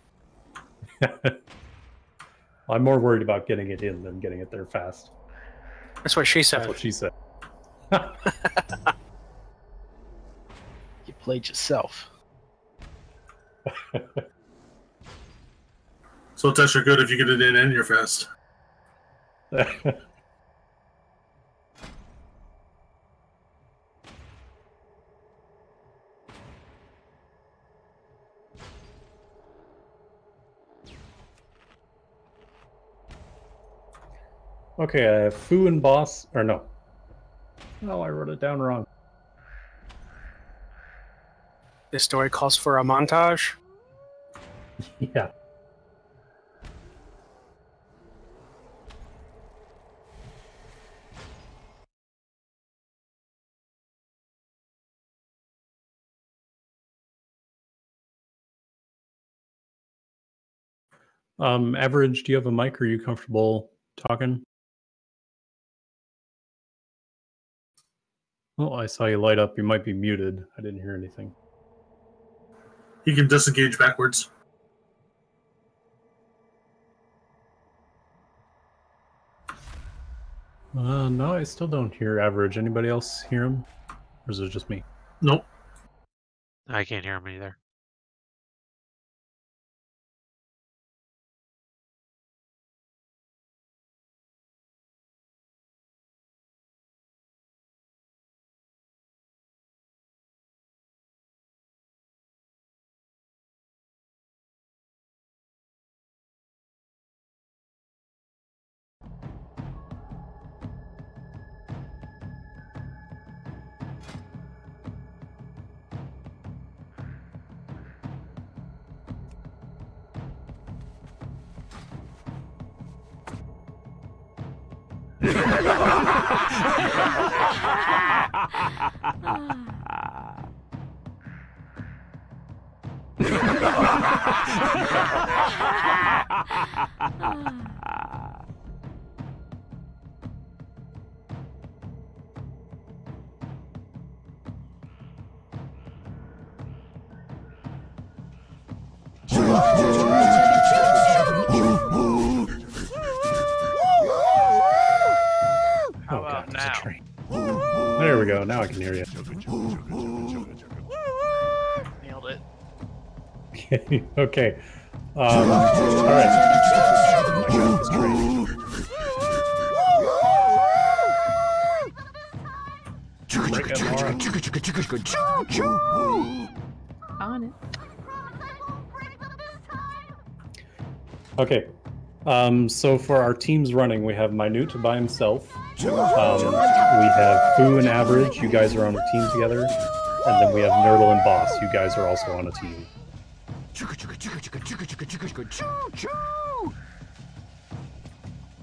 I'm more worried about getting it in than getting it there fast. That's what she said. That's what she said. You played yourself. So it's extra good if you get it in and you're fast. Okay, I have Fu and Boss, or no. Oh, I wrote it down wrong. This story calls for a montage. Yeah. Average, do you have a mic? Are you comfortable talking? Oh, I saw you light up. You might be muted. I didn't hear anything. You can disengage backwards. No, I still don't hear Average. Anybody else hear him? Or is it just me? Nope. I can't hear him either. How about now? There we go. Now I can hear you. Nailed it. Okay. All right. I got this train. Break it, Laura. On it. Okay. So for our teams running, we have Minute by himself. We have Fu and Average. You guys are on a team together. And then we have Nerdle and Boss. You guys are also on a team.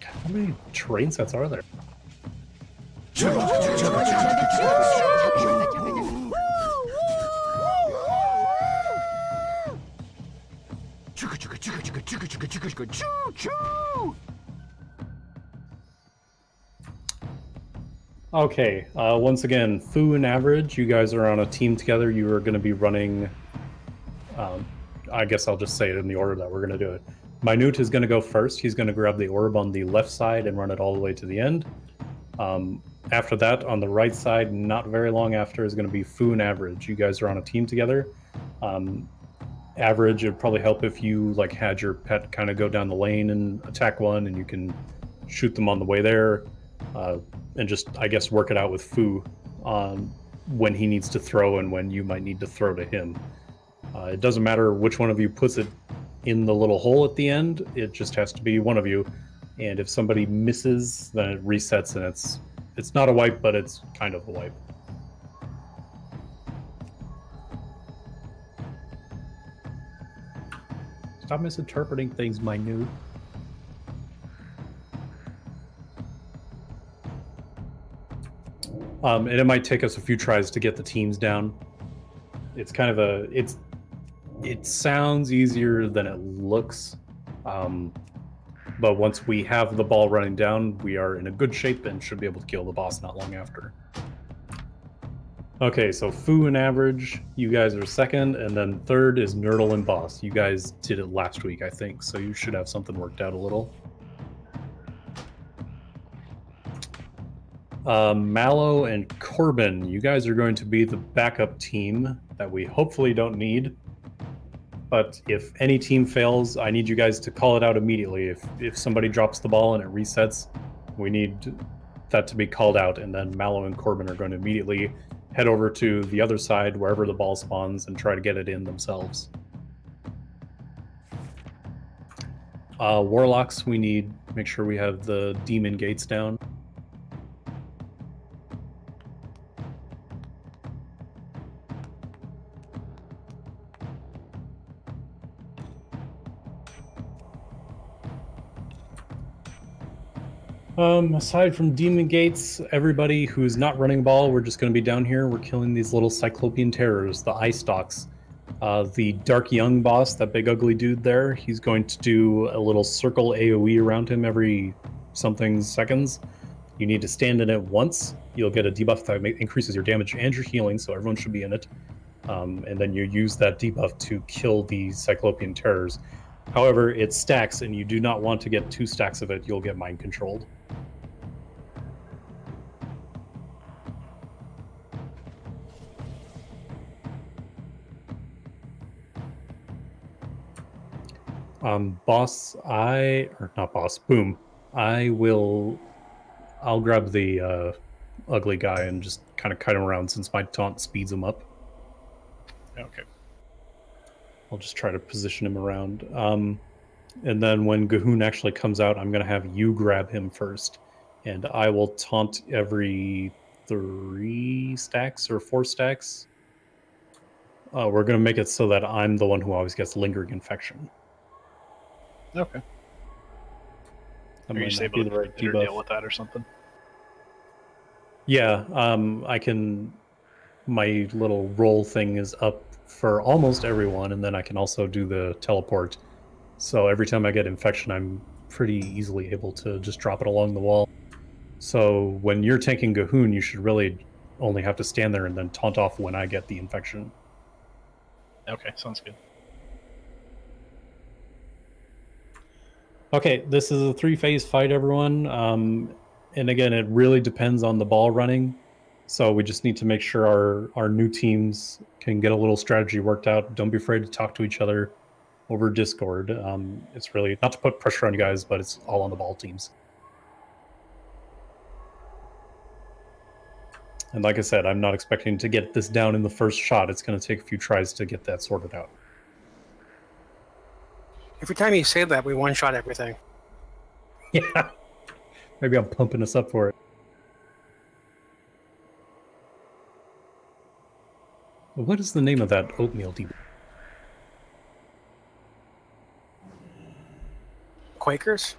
How many train sets are there? Okay, once again, Fu and Average, you guys are on a team together. You are going to be running, I guess I'll just say it in the order that we're going to do it. Minute is going to go first. He's going to grab the orb on the left side and run it all the way to the end. After that, on the right side, not very long after, is going to be Fu and Average. You guys are on a team together. Average, it would probably help if you like had your pet kind of go down the lane and attack one, and you can shoot them on the way there. And just, I guess, work it out with Fu on when he needs to throw and when you might need to throw to him. It doesn't matter which one of you puts it in the little hole at the end. It just has to be one of you. And if somebody misses, then it resets, and it's not a wipe, but it's kind of a wipe. Stop misinterpreting things, Minute. And it might take us a few tries to get the teams down. it's kind of a it sounds easier than it looks, but once we have the ball running down, we are in a good shape and should be able to kill the boss not long after. Okay, so Fu and Average, you guys are second, and then third is Nerdle and Boss. You guys did it last week, I think, so you should have something worked out a little. Mallow and Corbin, you guys are going to be the backup team that we hopefully don't need. But if any team fails, I need you guys to call it out immediately. If somebody drops the ball and it resets, we need that to be called out, and then Mallow and Corbin are going to immediately head over to the other side, wherever the ball spawns, and try to get it in themselves. Warlocks, we need make sure we have the demon gates down. Aside from demon gates, everybody who's not running ball, we're just going to be down here. We're killing these little cyclopean terrors, the eye stalks. The Dark Young boss, that big ugly dude there, he's going to do a little circle AoE around him every something seconds. You need to stand in it once. You'll get a debuff that increases your damage and your healing, so everyone should be in it. And then you use that debuff to kill the cyclopean terrors. However, it stacks, and you do not want to get 2 stacks of it. You'll get mind controlled. Boss, Boom. I'll grab the ugly guy and just kind of kite him around since my taunt speeds him up. Okay. I'll just try to position him around. And then when Gahoon actually comes out, I'm going to have you grab him first. And I will taunt every 3 stacks or 4 stacks. We're going to make it so that I'm the one who always gets lingering infection. Okay. Are you just able to deal with that or something? Yeah, I can... My little roll thing is up for almost everyone, and then I can also do the teleport. So every time I get infection, I'm pretty easily able to just drop it along the wall. So when you're tanking Gahoon, you should really only have to stand there and then taunt off when I get the infection. Okay, sounds good. Okay, this is a 3-phase fight, everyone. And again, it really depends on the ball running. So we just need to make sure our new teams can get a little strategy worked out. Don't be afraid to talk to each other over Discord. It's really not to put pressure on you guys, but it's all on the ball teams. And like I said, I'm not expecting to get this down in the first shot. It's going to take a few tries to get that sorted out. Every time you say that, we one-shot everything. Yeah. Maybe I'm pumping us up for it. What is the name of that oatmeal deep? Quakers?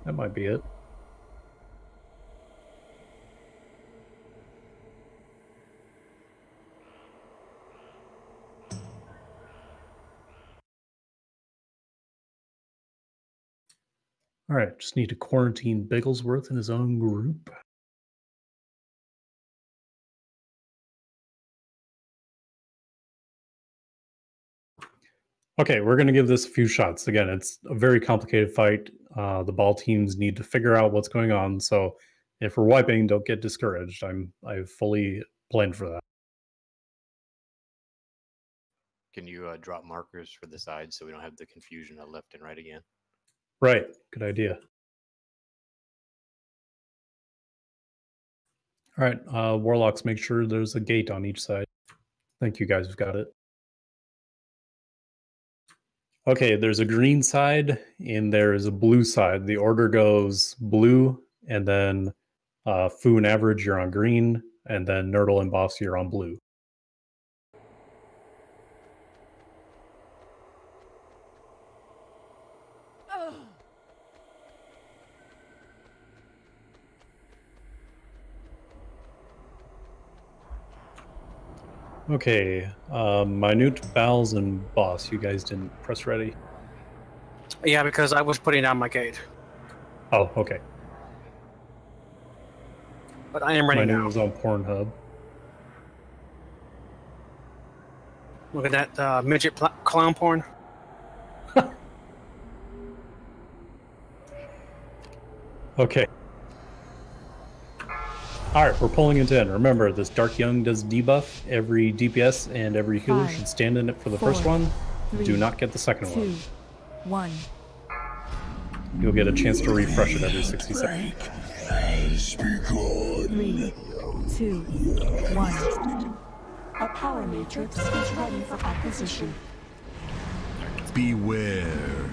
That might be it. All right, just need to quarantine Bigglesworth in his own group. Okay, we're going to give this a few shots. Again, it's a very complicated fight. The ball teams need to figure out what's going on. So if we're wiping, don't get discouraged. I've fully planned for that. Can you drop markers for the side so we don't have the confusion of left and right again? Right, good idea. All right, Warlocks, make sure there's a gate on each side. Thank you guys, we've got it. Okay, there's a green side and there is a blue side. The order goes blue, and then Fu and Average, you're on green, and then Nerdle and Boss, you're on blue. Okay, Minute, Bowels, and Boss, you guys didn't press ready. Yeah, because I was putting down my gate. Oh, okay. But I am ready Minute now. was on Pornhub. Look at that midget clown porn. Okay. Alright, we're pulling it in. Remember, this Dark Young does debuff. Every DPS and every healer should stand in it for the first one. Do not get the second one. 1. You'll get a chance to refresh it every 60 seconds. 3, 2, 1. A power matrix is ready for acquisition. Beware.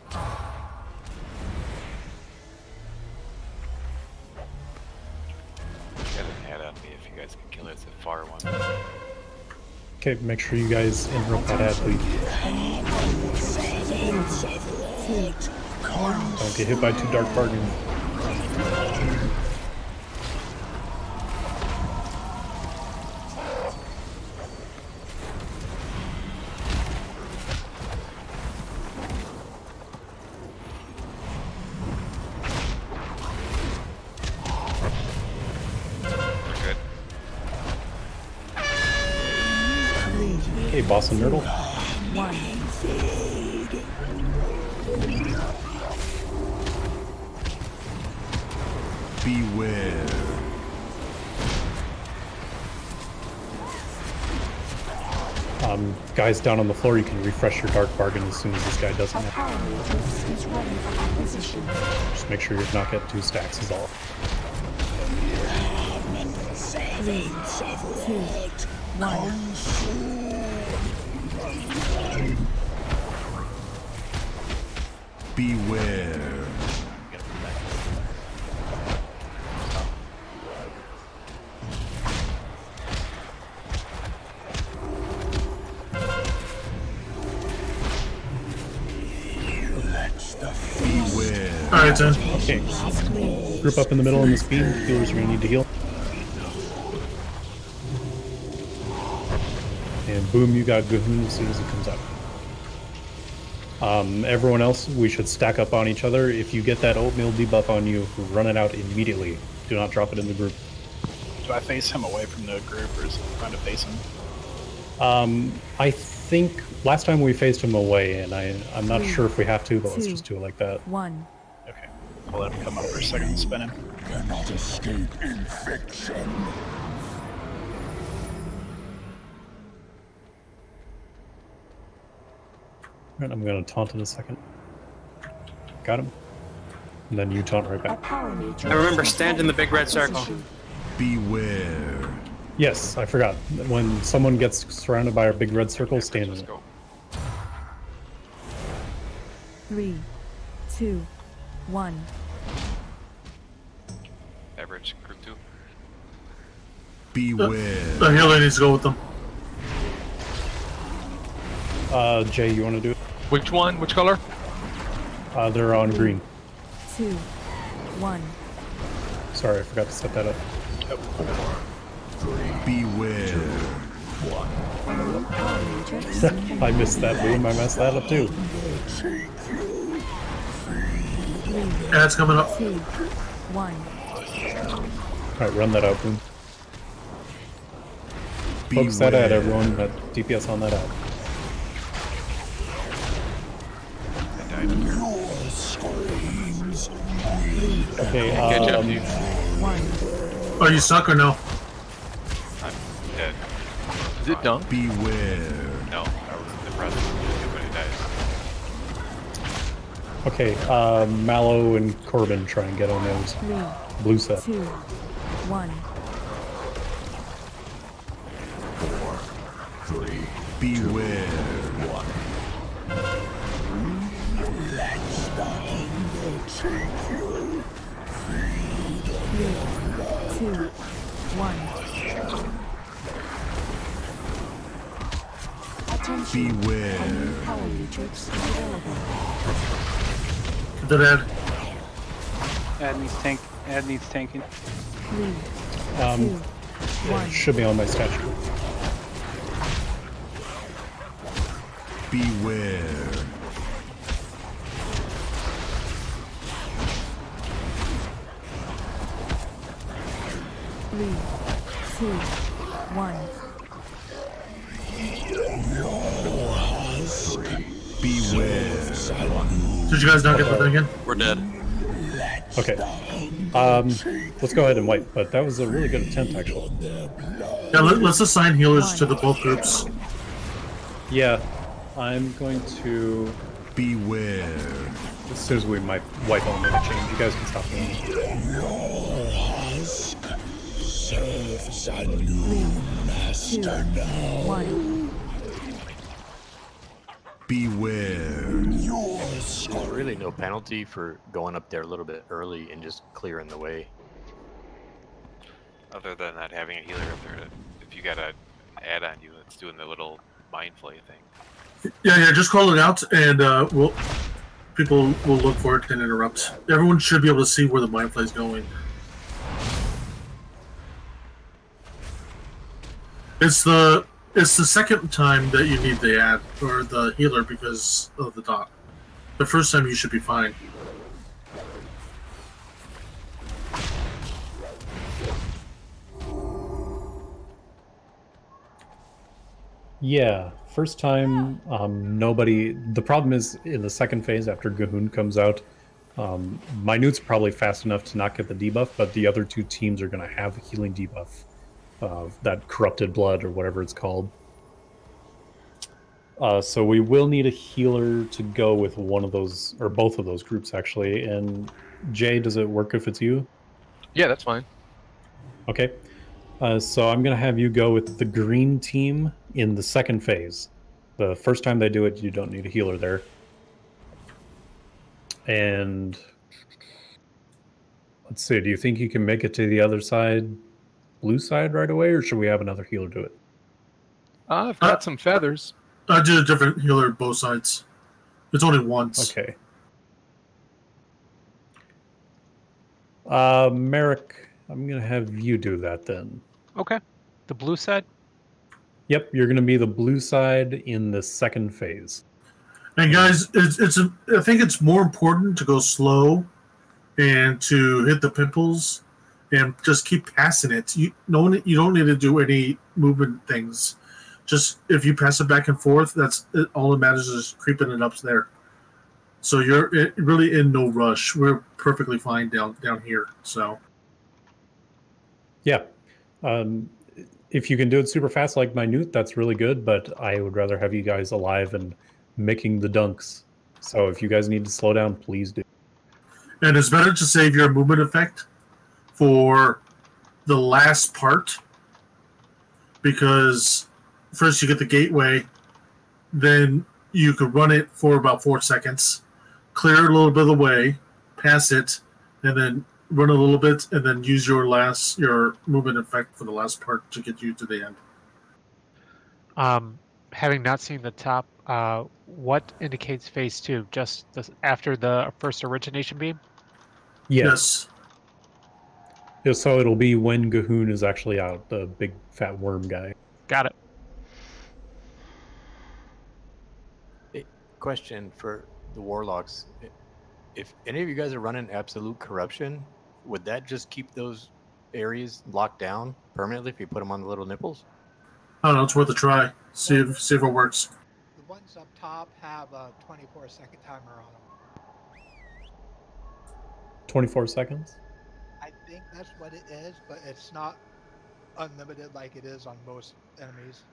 Got an ad on me if you guys can kill it. It's a far one. Okay, make sure you guys interrupt that ad, please. Don't get hit by 2 dark bargains. Hey, Boss and Nerdle. 1. Beware. Guys down on the floor, you can refresh your dark bargain as soon as this guy doesn't A power matrix is ready for acquisition. Just make sure you're not getting 2 stacks is all. 3, 2, 1. Beware. Alright, then. Okay. Group up in the middle in the speed. Healers are going to need to heal. And boom, you got Gahoon as soon as it comes up. Everyone else, we should stack up on each other. If you get that oatmeal debuff on you, run it out immediately. Do not drop it in the group. Do I face him away from the group, or is it trying to face him? I think last time we faced him away, and I'm not sure if we have to, but let's just do it like that. 1. Okay. I'll let him come up for a second and spin him. Cannot escape infection. Right, I'm going to taunt in a second. Got him. And then you taunt right back. I remember stand in the big red circle. Beware. Yes, I forgot. When someone gets surrounded by our big red circle, stand in it. 3, 2, 1. Average group 2. Beware. The healer needs to go with them. Jay, you want to do it? Which one? Which color? They're on green. 2, 1. Sorry, I forgot to set that up. Beware. I missed that boom. I messed that up too. Ad's coming up. 2, 1. Alright, run that out, boom. Focus that ad, everyone. That DPS on that ad. Okay, Are you stuck or no? I'm dead. Is it done? Beware. No, I was in the present when he died. Okay, Mallow and Corbin try and get on those. 3, Blue set. 2, 1. Beware. Two, 1. Attention. Beware. A new power matrix is available. Get that ad. Ad needs tanking. 3, 2, It should be on my stat sheet. Beware. Three, two, one. Beware. Did you guys not get the thing again? We're dead. Okay. Let's go ahead and wipe, but that was a really good attempt, actually. Yeah, let's assign healers to the both groups. Yeah, I'm going to... Beware. As soon as we might wipe, I'll make a change. You guys can stop doing One. Beware. There's really no penalty for going up there a little bit early and just clearing the way. Other than not having a healer up there, if you got an add on you that's doing the little mind flay thing. Yeah, just call it out, and people will look for it and interrupt. Everyone should be able to see where the mind flay is going. It's the second time that you need the ad or the healer because of the dot. The first time you should be fine. Yeah, first time, nobody... The problem is, in the second phase, after Gahoon comes out, Minute's probably fast enough to not get the debuff, but the other two teams are going to have a healing debuff. That corrupted blood, or whatever it's called. So we will need a healer to go with one of those, or both of those groups, actually. And Jay, does it work if it's you? Yeah, that's fine. Okay. So I'm going to have you go with the green team in the second phase. The first time they do it, you don't need a healer there. And let's see, do you think you can make it to the other side, blue side, right away, or should we have another healer do it? I've got some feathers. I did a different healer both sides. It's only once. Okay. Merrick, I'm going to have you do that then. Okay. The blue side? Yep, you're going to be the blue side in the second phase. And guys, I think it's more important to go slow and to hit the pimples and just keep passing it. You don't need to do any movement things. Just if you pass it back and forth, that's it, all that matters is creeping it up there. So you're really in no rush. We're perfectly fine down here. So yeah, if you can do it super fast like Minute, that's really good. But I would rather have you guys alive and making the dunks. So if you guys need to slow down, please do. And it's better to save your movement effect for the last part, because first you get the gateway, then you could run it for about 4 seconds, clear a little bit of the way, pass it, and then run a little bit, and then use your movement effect for the last part to get you to the end. Having not seen the top, what indicates phase 2? Just after the first origination beam? Yes. Yeah, so it'll be when Gahoon is actually out, the big fat worm guy. Got it. Question for the warlocks: if any of you guys are running absolute corruption, would that just keep those areas locked down permanently if you put them on the little nipples? I don't know. It's worth a try. See if it works. The ones up top have a 24-second timer on them. 24 seconds? I think that's what it is, but it's not unlimited like it is on most enemies.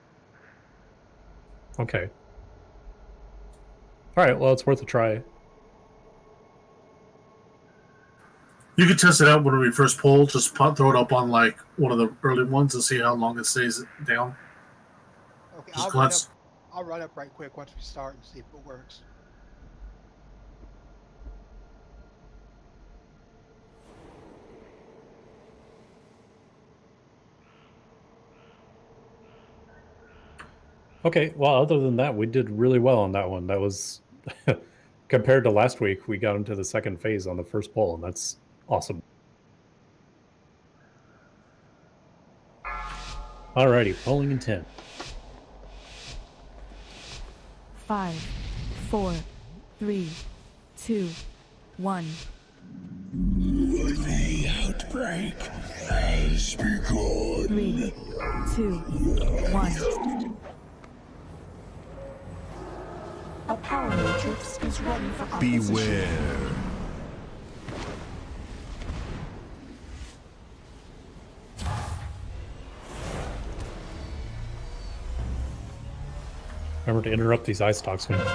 Okay. All right, well, it's worth a try. You can test it out when we first pull. Just throw it up on like one of the early ones and see how long it stays down. Okay, Just I'll run up right quick once we start and see if it works. Okay, well, other than that, we did really well on that one. That was, compared to last week, we got into the second phase on the first pull, and that's awesome. Alrighty, polling in 10. 5, 4, 3, 2, 1. The outbreak has begun. 3, 2, 1. A power matrix is ready for opposition. Beware. Remember to interrupt these ice stocks when don't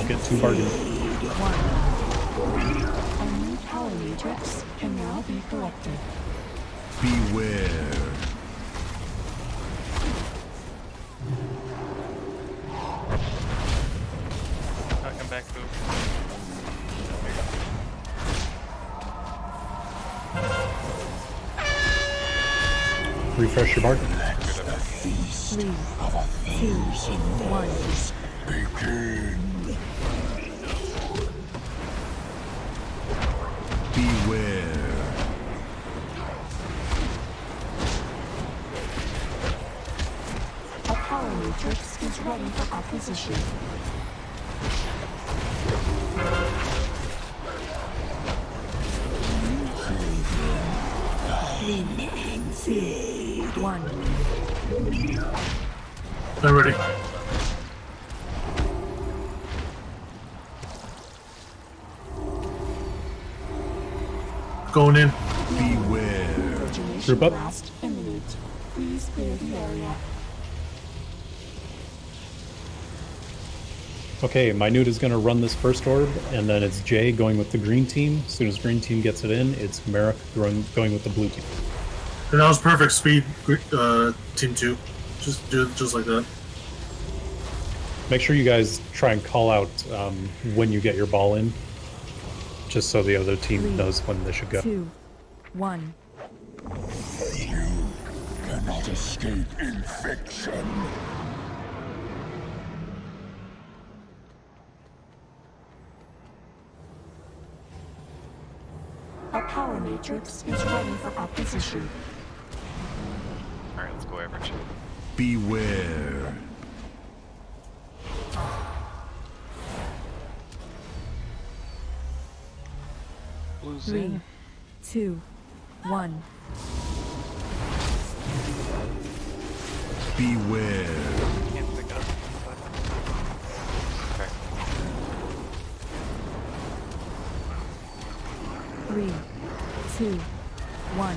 get too bargained. A new power matrix can now be collected. Beware. I'll come back to Refresh your bargain. 3, 2, 1. Begin. Beware. A power matrix is ready for opposition. Three, 2, 1. I'm ready. Going in. Beware. Group up. Blast imminent. Please clear the area. Okay, Minute is going to run this first orb, and then it's Jay going with the green team. As soon as green team gets it in, it's Merrick going with the blue team. And that was perfect speed, team 2. Just do it just like that. Make sure you guys try and call out when you get your ball in, just so the other team 3, knows when they should go. 2, 1. You cannot escape infection. A power matrix is ready for opposition. Alright, let's go average. Beware. Blues 3, in. 2, 1. Beware. Can't pick it up. Okay. 3, 2, 1.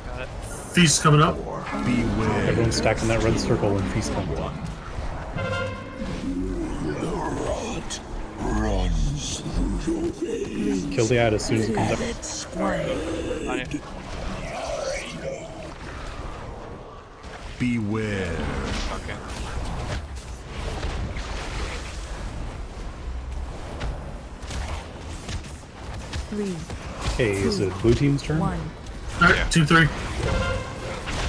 Got it. Feast coming up. Beware. Everyone's stacking that red circle when Feast comes. The rot runs through your veins. Kill the ad as soon as it comes up. It's spread. On it. Beware. Okay. Three, Okay, is it blue team's turn? 1. Alright, Yeah. team 3.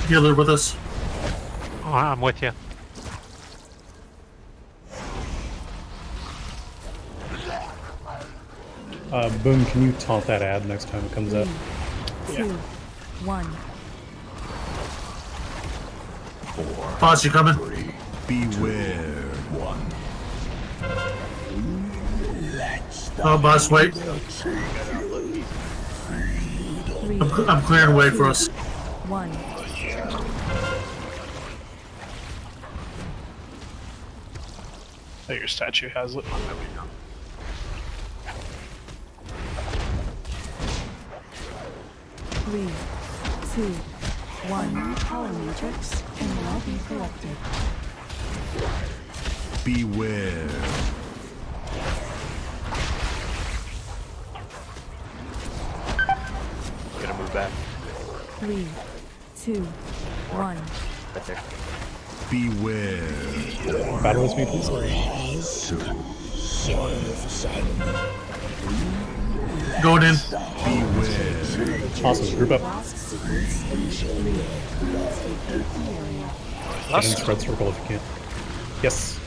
Healer with us. Oh, I'm with you. Boom, can you taunt that ad next time it comes up? 2, 1. Boss, you coming? Beware. Oh, boss, wait. I'm clearing way for us. 1. Oh, your statue has it. Three, 2, 1. Power matrix can now be collected. Beware. Gonna move back. 3, 2, 1. Right there. Beware. Battle with me, please. Going in. Beware. Awesome, group up. Get in spread circle if you can. Yes.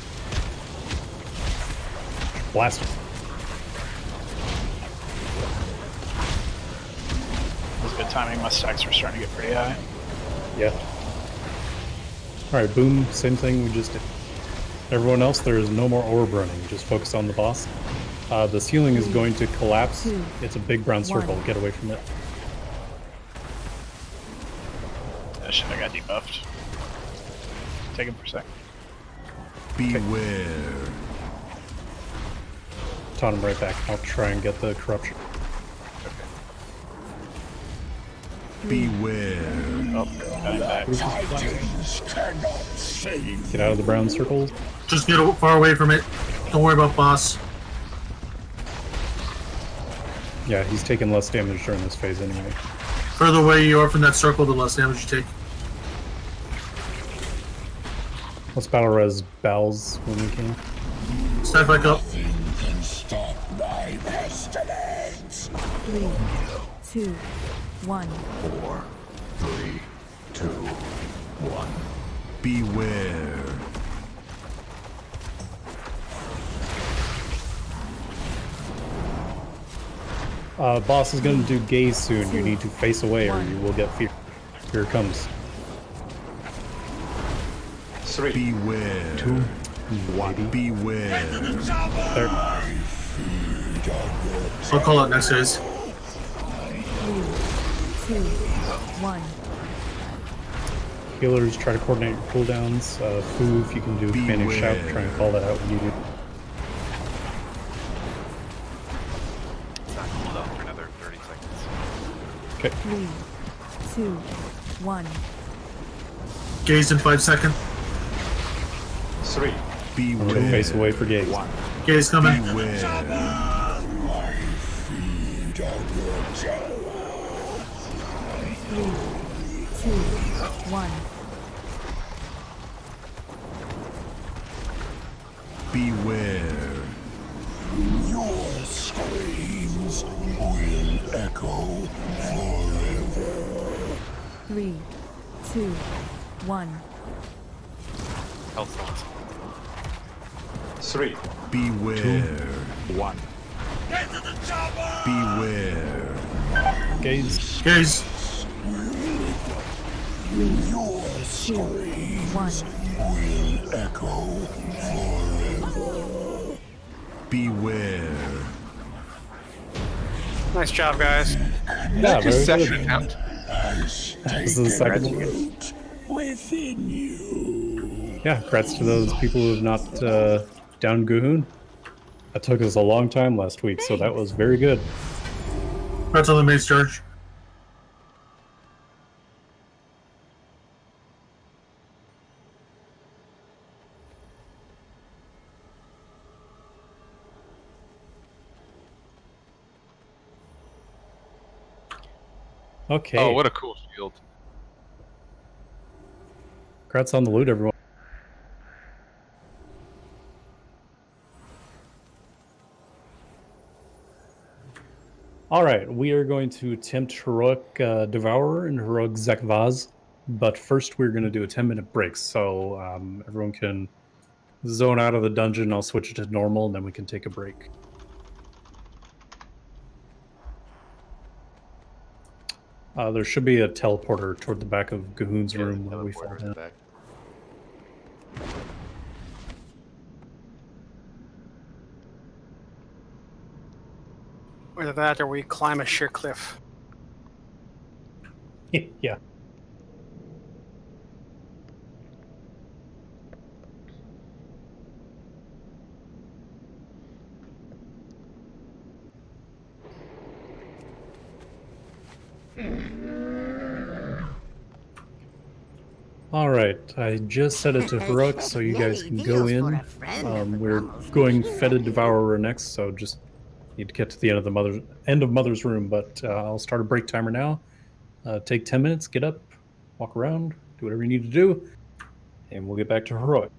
Blast. good timing. My stacks were starting to get pretty high. Yeah. Alright, boom, same thing we just did. Everyone else, there is no more orb running. Just focus on the boss. The ceiling is going to collapse. It's a big brown circle. Get away from it. Shit, I got debuffed. Take him for a sec. Beware. Taunt him right back. I'll try and get the corruption. Beware. Oh, got him back. Get out of the brown circle. Just get far away from it. Don't worry about boss. Yeah, he's taking less damage during this phase anyway. Further away you are from that circle, the less damage you take. Let's battle res Bowels when we can. Stack back up. Can stop my pestilence. 3, 2, 1. 4, 3, 2, 1. Beware. Boss is going to do gaze soon. You need to face away or you will get fear. Here it comes. 3. Beware. 2, 1. Beware. There. I'll call out next phase. 3, 2, 1. Healers, try to coordinate your cooldowns. Fu, if you can do commanding shout, try and call that out when you do. It's not cooled down for another 30 seconds. Okay. 3, 2, 1. Gaze in 5 seconds. 3. I'm going to face away for gaze. 1. Gaze coming. Beware. 3, 2, 1. Beware. Your screams will echo forever. 3, 2, 1. Health zones. 3. Beware. 1. Beware. Gaze. Gaze. 3, Your 2, 1. will echo forever. Beware. Nice job, guys. Yeah, very Second good. attempt. This is the second one. Within you. Yeah, congrats to those people who have not downed Gahoon. That took us a long time last week, so that was very good. That's on the mace charge. Okay. Oh, what a cool shield. Congrats on the loot, everyone. All right, we are going to attempt Heroic Devourer and Heroic Zekvaz, but first we're going to do a 10-minute break, so everyone can zone out of the dungeon. I'll switch it to normal, and then we can take a break. There should be a teleporter toward the back of Gahoon's room when we fall down. Back. Either that or we climb a sheer cliff. Yeah. All right, I just set it to Heroic so you guys can go in. We're going Fetid Devourer next, so just need to get to the end of Mother's room, but I'll start a break timer now. Take 10 minutes, get up, walk around, do whatever you need to do, and we'll get back to Heroic.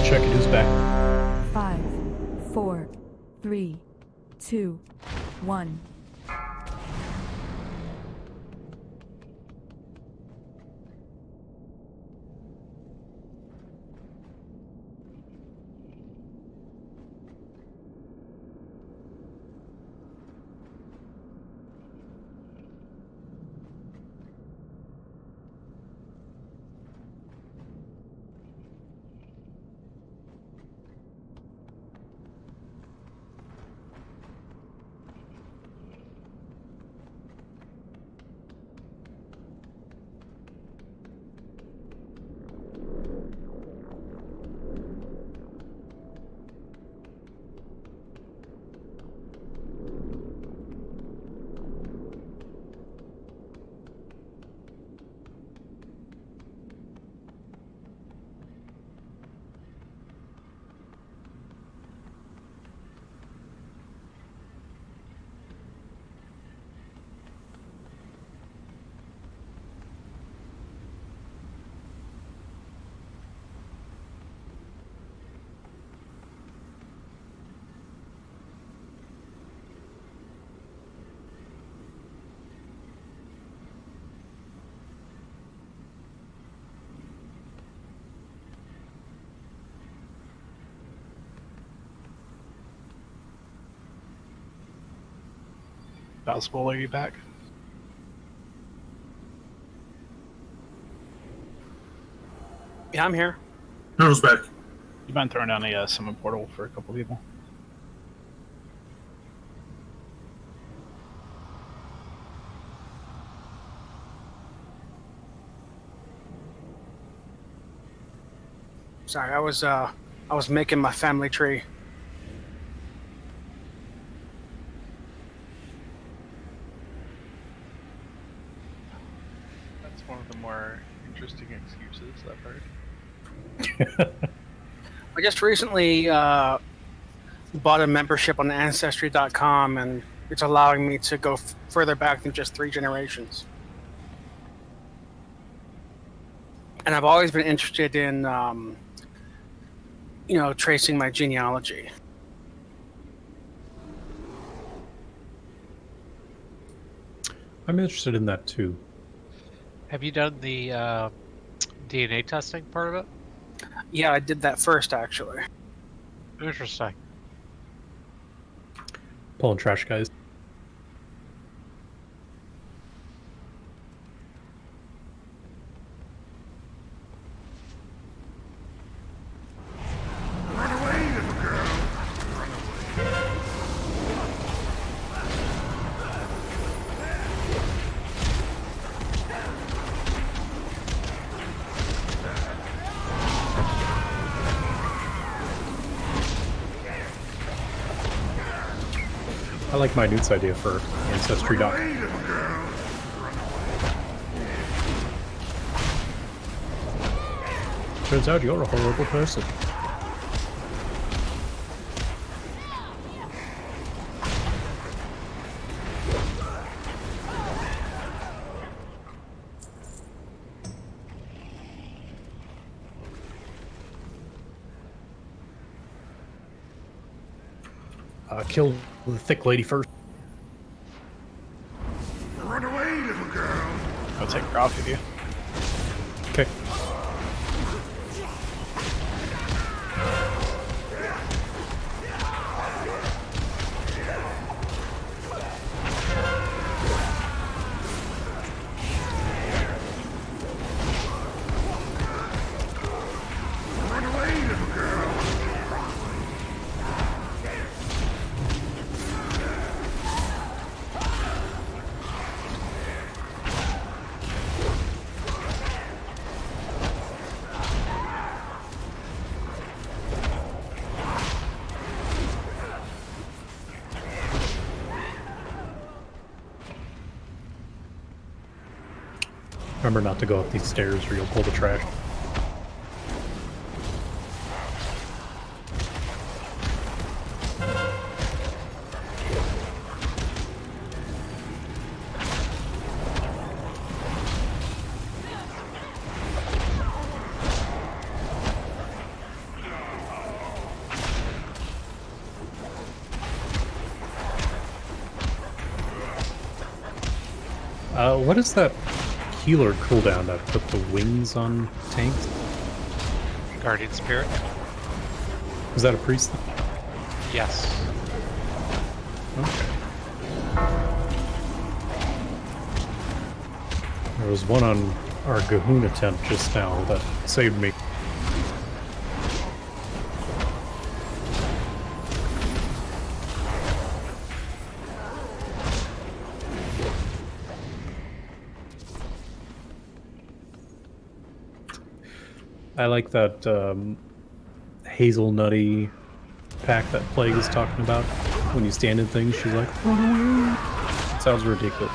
check it. Who's back? 5, 4, 3, 2, 1. Possible, are you back? Yeah, I'm here. Who's back? You mind throwing down a summon portal for a couple people? Sorry, I was making my family tree. That's one of the more interesting excuses I've heard. I just recently bought a membership on Ancestry.com, and it's allowing me to go further back than just 3 generations. And I've always been interested in, tracing my genealogy. I'm interested in that too. Have you done the DNA testing part of it? Yeah, I did that first, actually. Interesting. Pulling trash, guys. Run away, little girl. Run away. I like my Newt's idea for Ancestry Doc. Run away, little girl. Turns out you're a horrible person. Kill the thick lady first. Run away, little girl. I'll take her off of you. Okay. Run away, little girl. Remember not to go up these stairs or you'll pull the trash. What is that healer cooldown that put the wings on tanks? Guardian Spirit. Was that a priest? Yes. Okay. There was one on our Gahoon attempt just now that saved me. I like that hazelnutty pack that Plague is talking about. When you stand in things, she's like, run away. It sounds ridiculous.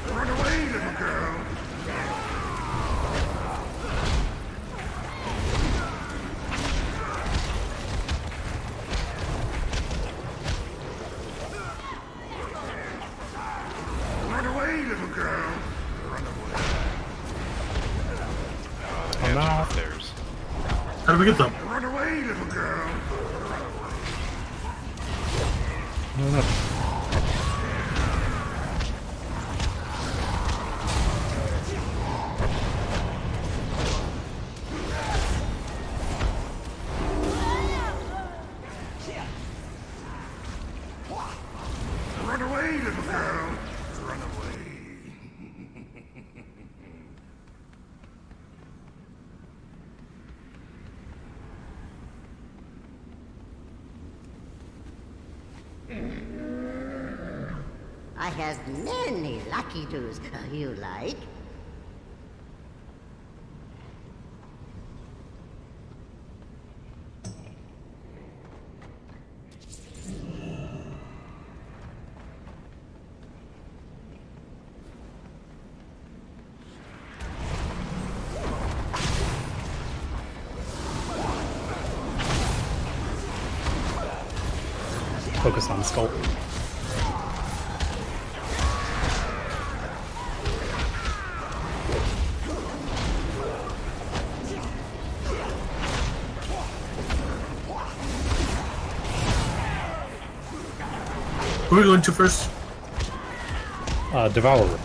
Run away, little girl. Run away, little girl. Run away. I'm not. There's. How do we get them? Run away, little girl. I don't know. Run away, little girl. Run away. I have many lucky doos you like. Focus on skull. Who are we going to first? Devourer.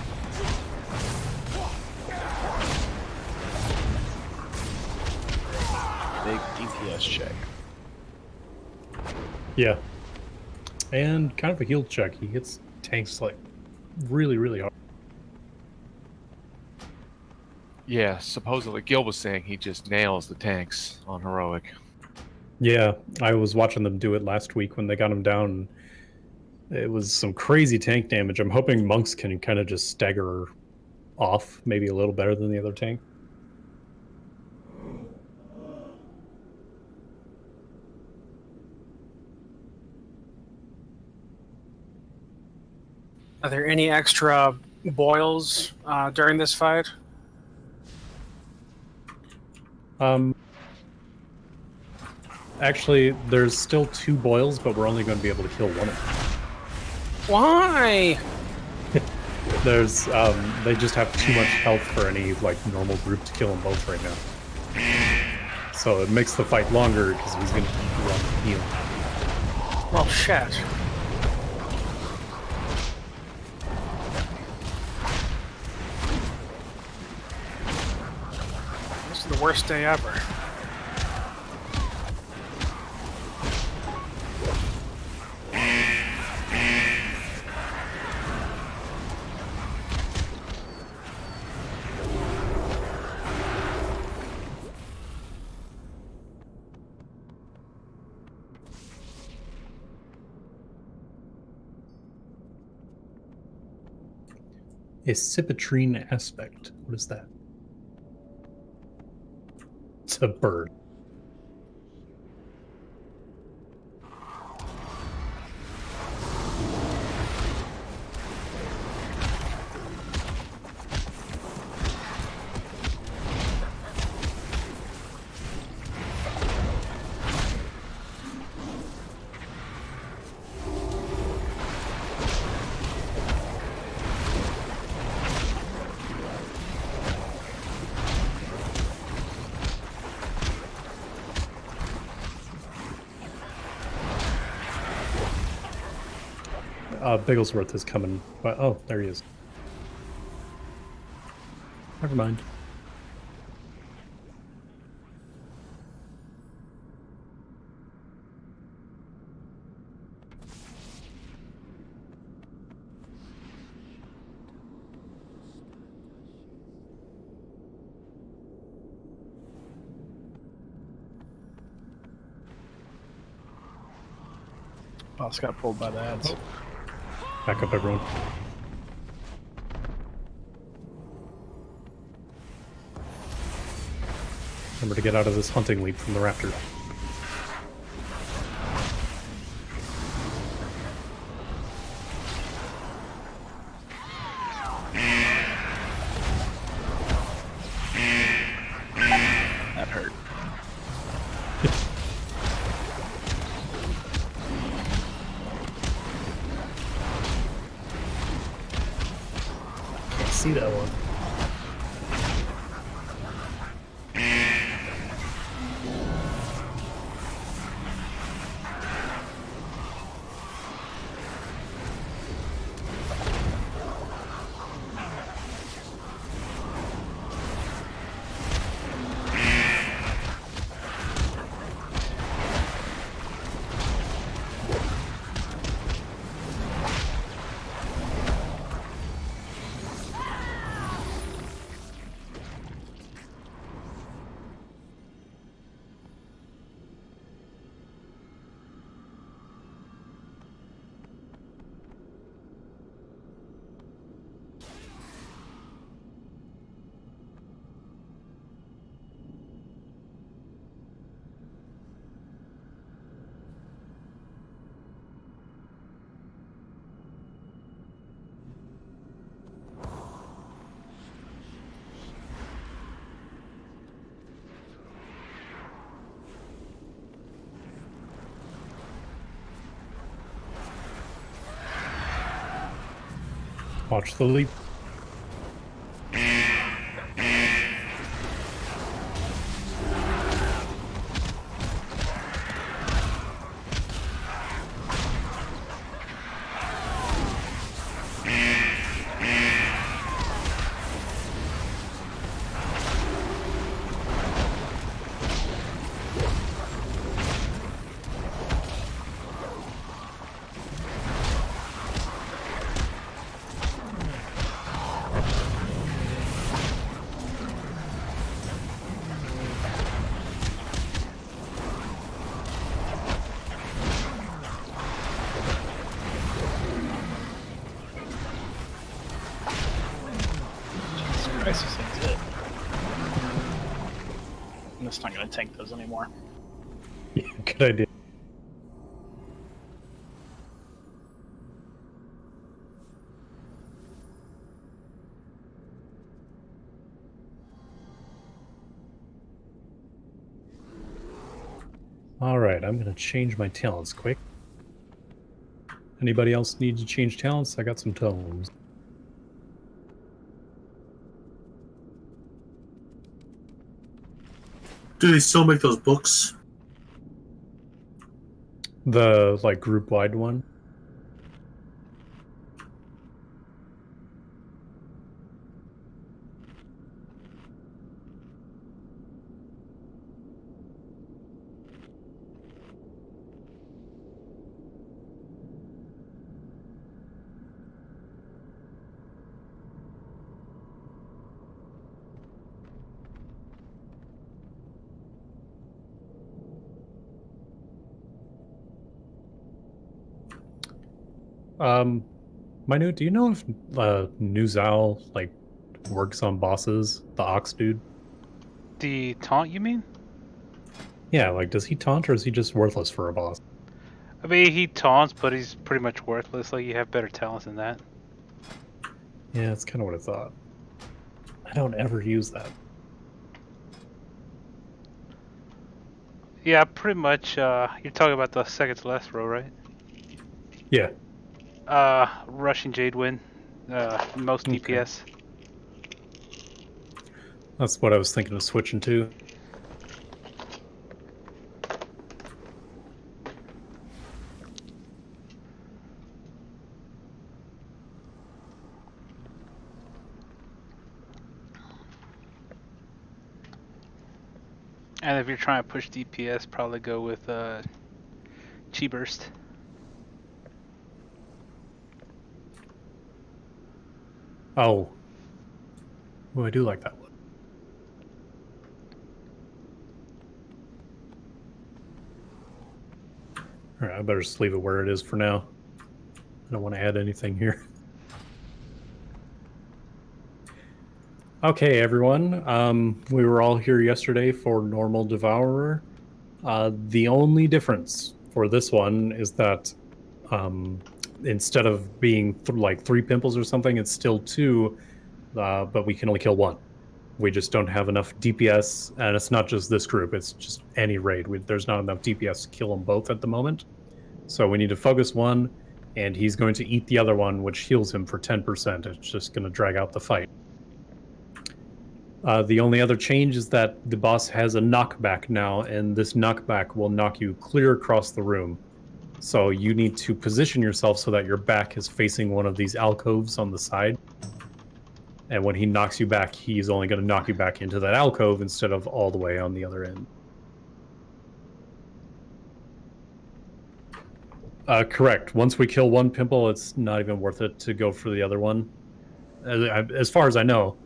Big DPS check. Yeah. And kind of a heal check. He hits tanks like really, really hard. Yeah, supposedly Gil was saying he just nails the tanks on heroic. Yeah, I was watching them do it last week when they got him down. It was some crazy tank damage. I'm hoping monks can kind of just stagger off, maybe a little better than the other tank. Are there any extra boils during this fight? Actually, there's still 2 boils, but we're only going to be able to kill one of them. Why? There's, they just have too much health for any, like, normal group to kill them both right now. So it makes the fight longer, because he's going to run and heal. Well, shit. This is the worst day ever. A Cipatrine aspect. What is that? It's a bird. Bigglesworth is coming. But oh, there he is. Never mind. Boss got pulled by the ads. Back up, everyone. Remember to get out of this hunting leap from the raptor. That hurt. Can't see that one. Watch the leap. Christ, this thing's it. I'm just not going to tank those anymore. Yeah, good idea. Alright, I'm going to change my talents quick. Anybody else need to change talents? I got some tomes. Do they still make those books? The, like, group-wide one? Minute, do you know if Nuzal like works on bosses? The Ox dude? The taunt, you mean? Yeah, like does he taunt or is he just worthless for a boss? I mean, he taunts, but he's pretty much worthless. Like, you have better talents than that. Yeah, that's kind of what I thought. I don't ever use that. Yeah, pretty much. You're talking about the second to last row, right? Yeah. Rushing Jade Wind. Most DPS. That's what I was thinking of switching to. And if you're trying to push DPS, probably go with Chi Burst. Oh. Oh, I do like that one. Alright, I better just leave it where it is for now. I don't want to add anything here. Okay, everyone. We were all here yesterday for normal Devourer. The only difference for this one is that instead of being like 3 pimples or something, it's still 2, but we can only kill 1. We just don't have enough DPS, and it's not just this group, it's just any raid. There's not enough DPS to kill them both at the moment. So we need to focus one, and he's going to eat the other one, which heals him for 10%. It's just going to drag out the fight. The only other change is that the boss has a knockback now, and this knockback will knock you clear across the room. So you need to position yourself so that your back is facing one of these alcoves on the side. And when he knocks you back, he's only going to knock you back into that alcove instead of all the way on the other end. Correct. Once we kill 1 pimple, it's not even worth it to go for the other one. As far as I know,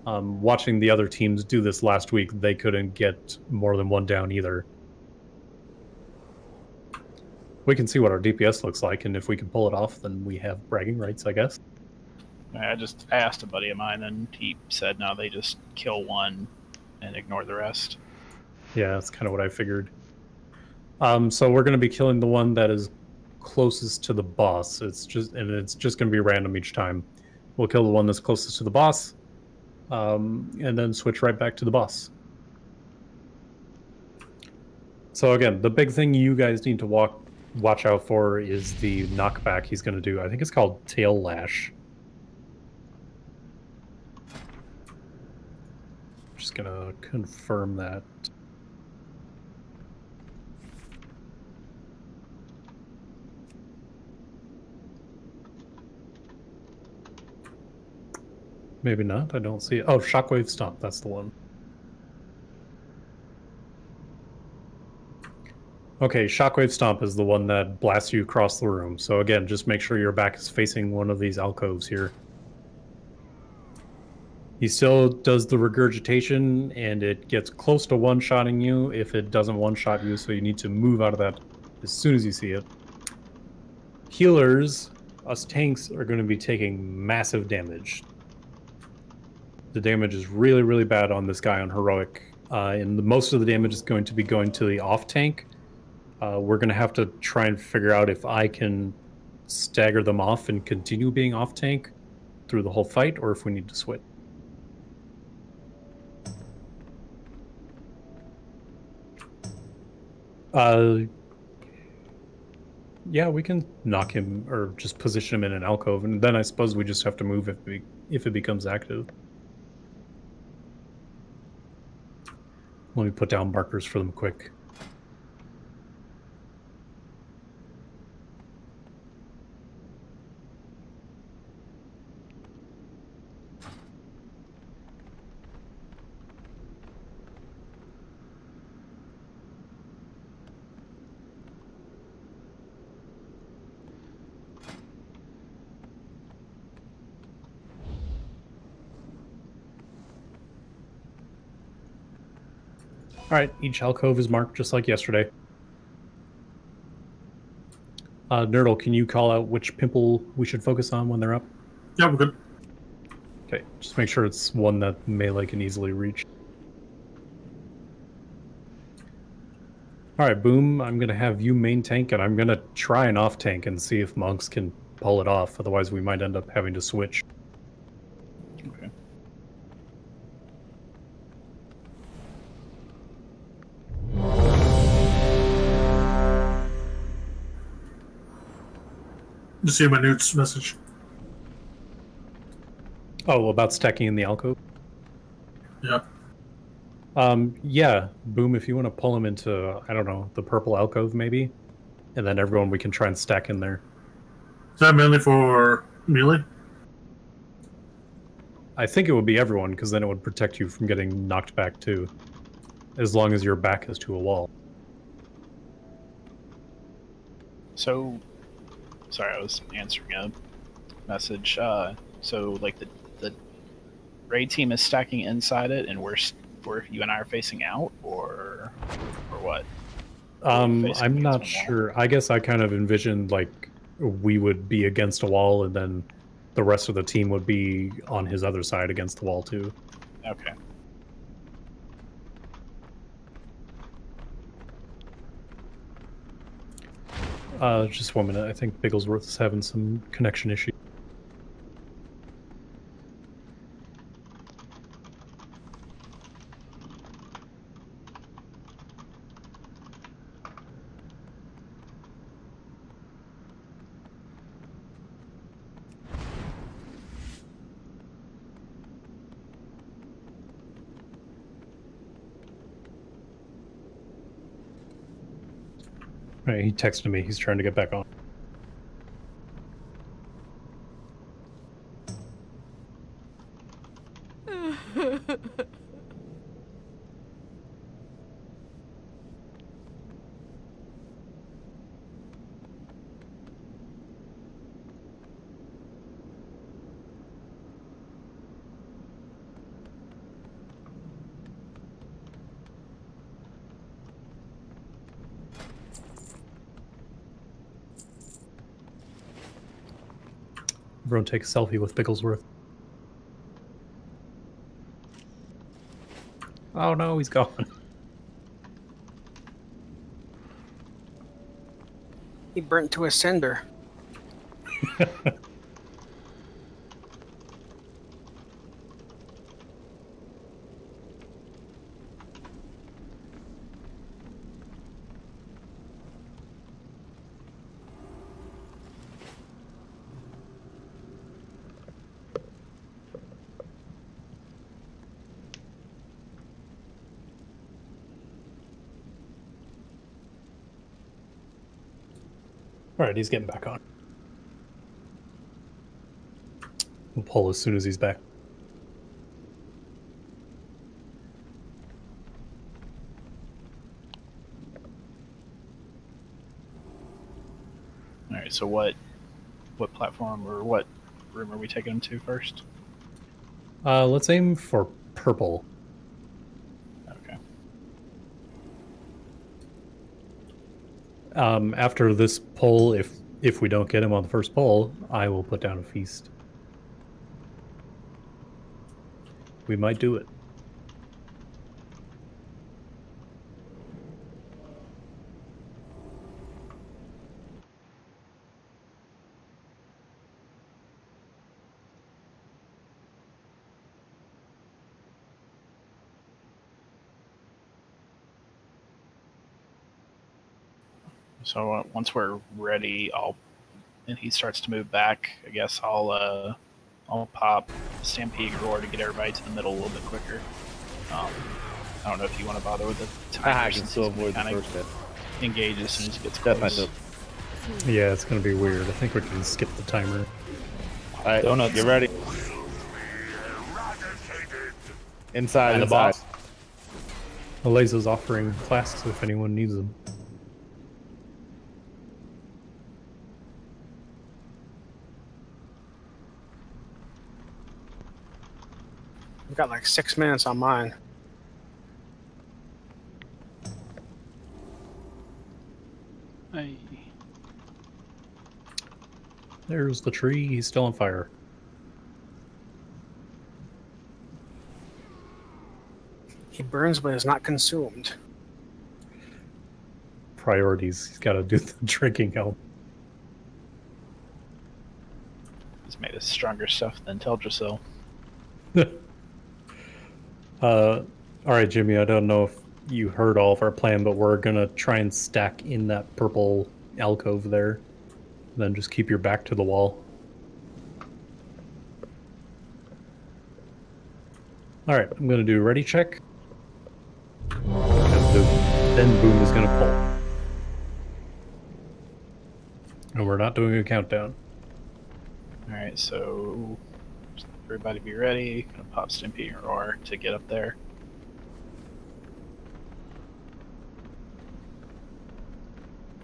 watching the other teams do this last week, they couldn't get more than 1 down either. We can see what our DPS looks like, and if we can pull it off, then we have bragging rights, I guess. I asked a buddy of mine, and he said, no, they just kill 1 and ignore the rest. Yeah, that's kind of what I figured. So we're going to be killing the one that is closest to the boss. It's just going to be random each time. We'll kill the one that's closest to the boss, and then switch right back to the boss. So again, the big thing you guys need to watch out for is the knockback he's going to do. I think it's called Tail Lash. Just gonna confirm that. Maybe not, I don't see it. Oh, Shockwave Stomp, that's the one. Okay, Shockwave Stomp is the one that blasts you across the room. So again, just make sure your back is facing one of these alcoves here. He still does the regurgitation, and it gets close to one-shotting you if it doesn't one-shot you, so you need to move out of that as soon as you see it. Healers, us tanks, are going to be taking massive damage. The damage is really, really bad on this guy on Heroic, and most of the damage is going to be going to the off-tank. We're going to have to try and figure out if I can stagger them off and continue being off-tank through the whole fight, or if we need to switch. Yeah, we can knock him or just position him in an alcove, and then I suppose we just have to move if it becomes active. Let me put down markers for them quick. Alright, each alcove is marked just like yesterday. Nerdle, can you call out which pimple we should focus on when they're up? Yeah, we're good. Okay, just make sure it's one that melee can easily reach. Alright, Boom, I'm going to have you main tank, and I'm going to try an off tank and see if monks can pull it off, otherwise we might end up having to switch. Okay. You see my Newt's message. Oh, about stacking in the alcove? Yeah. Yeah, Boom, if you want to pull him into, I don't know, the purple alcove maybe, and then everyone we can try and stack in there. Is that mainly for melee? I think it would be everyone, because then it would protect you from getting knocked back too. as long as your back is to a wall. So, sorry, I was answering a message. So like the raid team is stacking inside it, and we're you and I are facing out, or what? I'm not sure. I guess I kind of envisioned like we would be against a wall, and then the rest of the team would be on his other side against the wall too. Okay. Just 1 minute. I think Bigglesworth is having some connection issue. Right, he texted me. He's trying to get back on. Everyone take a selfie with Bigglesworth. Oh no, he's gone. He burnt to a cinder. Alright, he's getting back on. We'll pull as soon as he's back. Alright, so what platform or what room are we taking him to first? Let's aim for purple. Okay. After this pull, if we don't get him on the first pull, I will put down a feast. We might do it. So once we're ready, and he starts to move back, I guess I'll pop Stampede Roar to get everybody to the middle a little bit quicker. I don't know if you want to bother with the timer. I can still avoid the first hit. Engage as soon as he gets That's close. myself. Yeah, it's gonna be weird. I think we can skip the timer. Alright, Donuts, get ready. Inside, And the inside. boss. Aleza's offering flasks if anyone needs them. I've got like 6 minutes on mine. Hey. There's the tree. He's still on fire. He burns but is not consumed. Priorities. He's got to do the drinking help. He's made of stronger stuff than Teldrassil. Alright, Jimmy, I don't know if you heard all of our plan, but we're gonna try and stack in that purple alcove there. Then just keep your back to the wall. Alright, I'm gonna do a ready check. And then Boom is gonna pull. And we're not doing a countdown. Alright, so everybody be ready. Gonna pop Stimpy and Roar to get up there.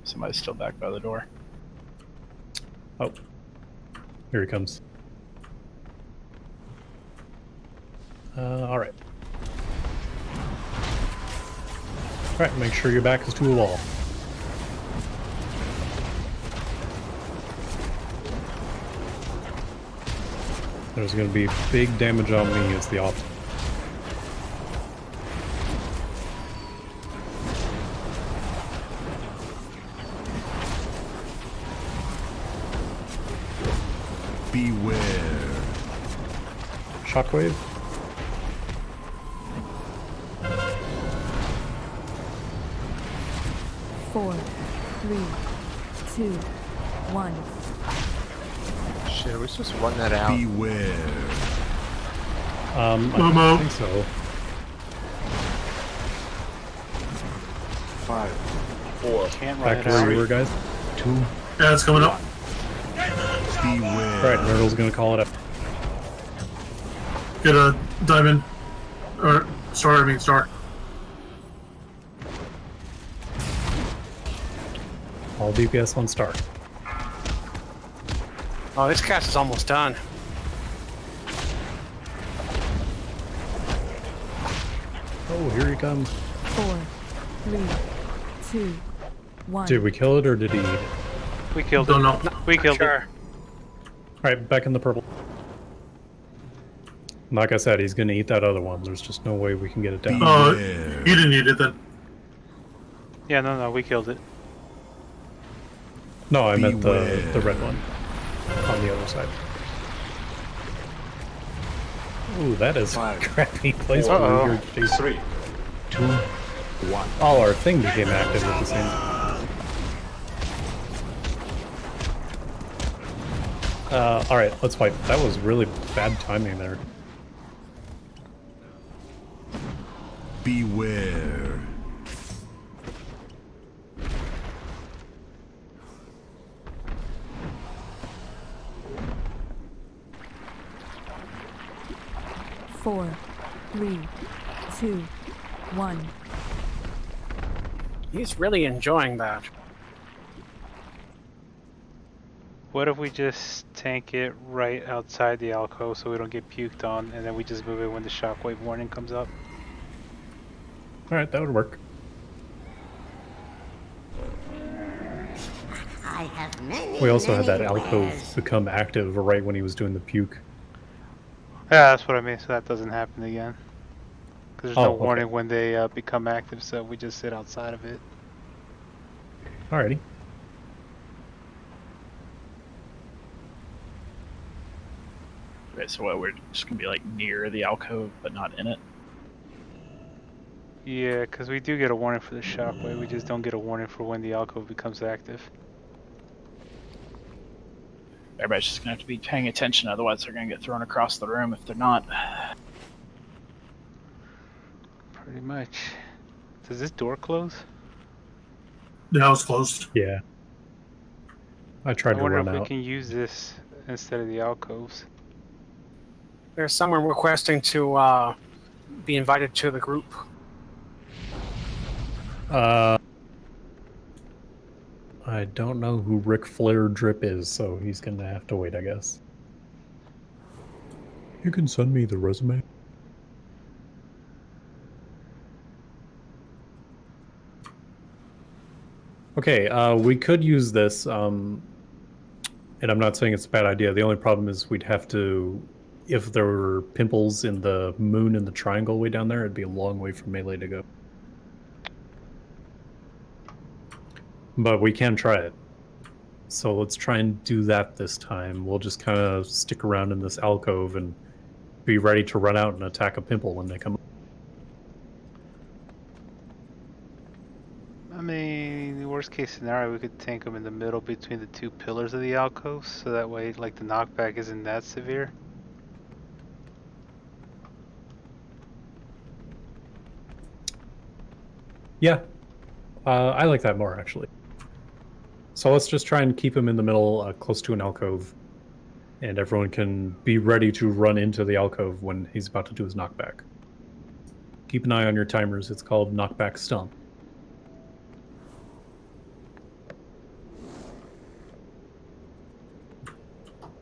Somebody's still back by the door. Oh. Here he comes. Alright. Alright, make sure your back is to a wall. There's going to be big damage on me as the off. Beware. Shockwave. Four, 3, 2, 1. Shit, are we supposed to run that out? Beware. I think so. 5, 4. Can't run Back it to where out. you were, guys. 2. Yeah, it's coming up. Beware. Alright, Nerdle's gonna call it up. Get a diamond. Or, star. All DPS on start. Oh, this cast is almost done. Oh, here he comes. 4, 3, 2, 1. Did we kill it or did he eat it? We killed Don't it. know. We killed it. Alright, back in the purple. Like I said, he's gonna eat that other one. There's just no way we can get it down. You didn't eat it then. Yeah, no, we killed it. No, I meant the red one on the other side. Ooh, that is a crappy place for your face. 3, 2, 1. Oh, our thing became active at the same time. Alright, let's fight. That was really bad timing there. Beware. Four, 3, 2, 1. He's really enjoying that. What if we just tank it right outside the alcove so we don't get puked on, and then we just move it when the shockwave warning comes up? Alright, that would work. I have many, We also had many that alcove wares. become active right when he was doing the puke. Yeah, that's what I mean, so that doesn't happen again. Because there's no okay. warning when they become active, so we just sit outside of it. Alrighty. Okay, so what, we're just gonna be like near the alcove, but not in it? Yeah, because we do get a warning for the shockwave, we just don't get a warning for when the alcove becomes active. Everybody's just gonna have to be paying attention, otherwise they're gonna get thrown across the room if they're not. Pretty much. Does this door close? Yeah, it's closed. Yeah. I tried I to wonder run if we out. can use this instead of the alcoves. There's someone requesting to be invited to the group. I don't know who Ric Flair Drip is, so he's gonna have to wait, I guess. You can send me the resume. Okay, we could use this, and I'm not saying it's a bad idea. The only problem is we'd have to, if there were pimples in the moon and the triangle way down there, it'd be a long way from melee to go. But we can try it. So let's try and do that this time. We'll just kind of stick around in this alcove and be ready to run out and attack a pimple when they come up. I mean, the worst case scenario, we could tank them in the middle between the two pillars of the alcove, so that way, like, the knockback isn't that severe. Yeah, I like that more, actually. So let's just try and keep him in the middle, close to an alcove, and everyone can be ready to run into the alcove when he's about to do his knockback. Keep an eye on your timers. It's called knockback stomp.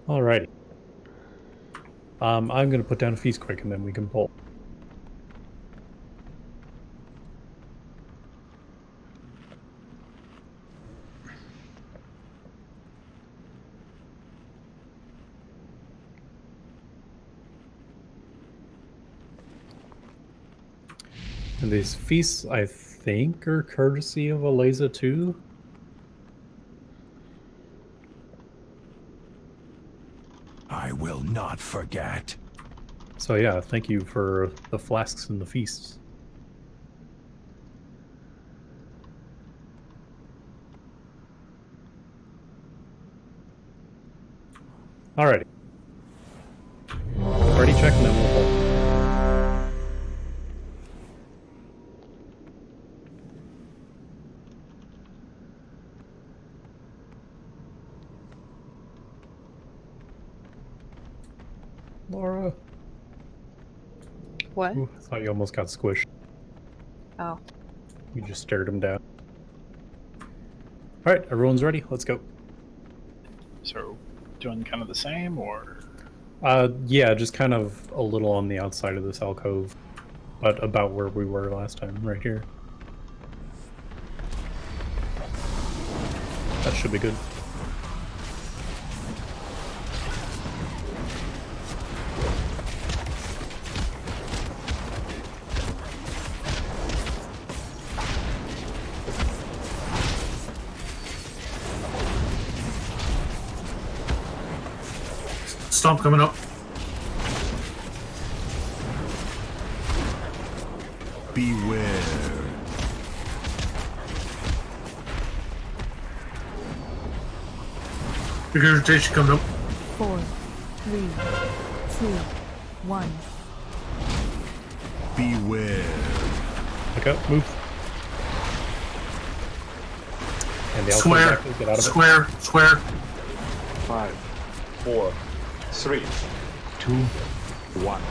Alrighty. I'm going to put down a feast quick, and then we can pull. And these feasts, I think, are courtesy of Aleza too. I will not forget. So yeah, thank you for the flasks and the feasts. Alrighty. Ready, check, and then we'll pull. Laura. What? Ooh, I thought you almost got squished. Oh. You just stared him down. Alright, everyone's ready. Let's go. So, doing kind of the same, or? Yeah, just kind of a little on the outside of this alcove, but about where we were last time, right here. That should be good. Stomp coming up. Beware. Regurgitation coming up. 4, 3, 2, 1. Beware. Look up, move. And the Square. alcove, get out of it. Square. Square. 5, 4, 3, 2, 1.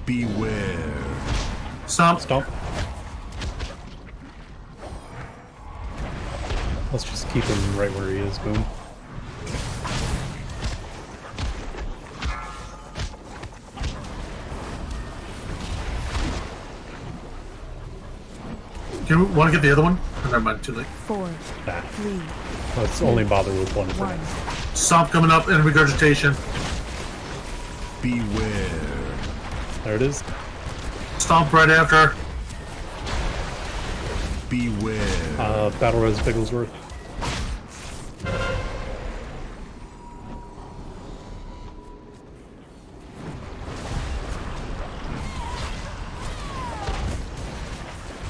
Beware. Stomp. Stomp. Let's just keep him right where he is, boom. Do you want to get the other one? Oh, never mind, too late. 4, Nah. 3. Let's only bother with one for now. Stomp coming up and regurgitation. Beware. There it is. Stomp right after. Beware. Battle Res Bigglesworth.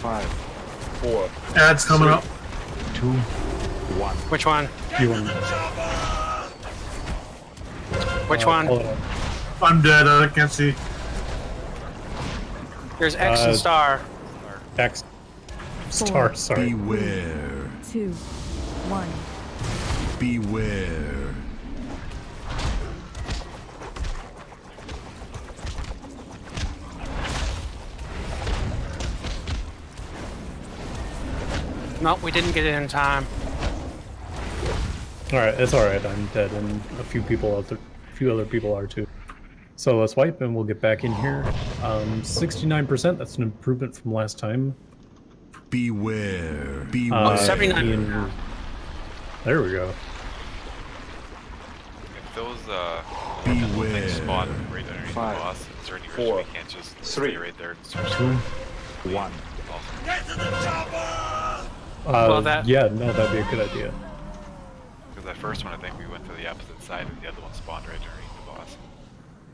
Five, 4, Ads coming up. 2, 1. Which one? You want? Which one? I'm dead. I can't see. There's X and star. X. Star, sorry. Beware. 2, 1. Beware. Nope, we didn't get it in time. Alright, it's alright. I'm dead, and a few other people are too. So let's wipe, and we'll get back in here. 69%. That's an improvement from last time. Beware. Beware. 79. There we go. If those Beware. things spawn right underneath the boss, is there any reason we can't just stay right there and start 2, 1. Yeah, no, that'd be a good idea. Because that first one, I think we went to the opposite side, and the other one spawned right underneath the boss.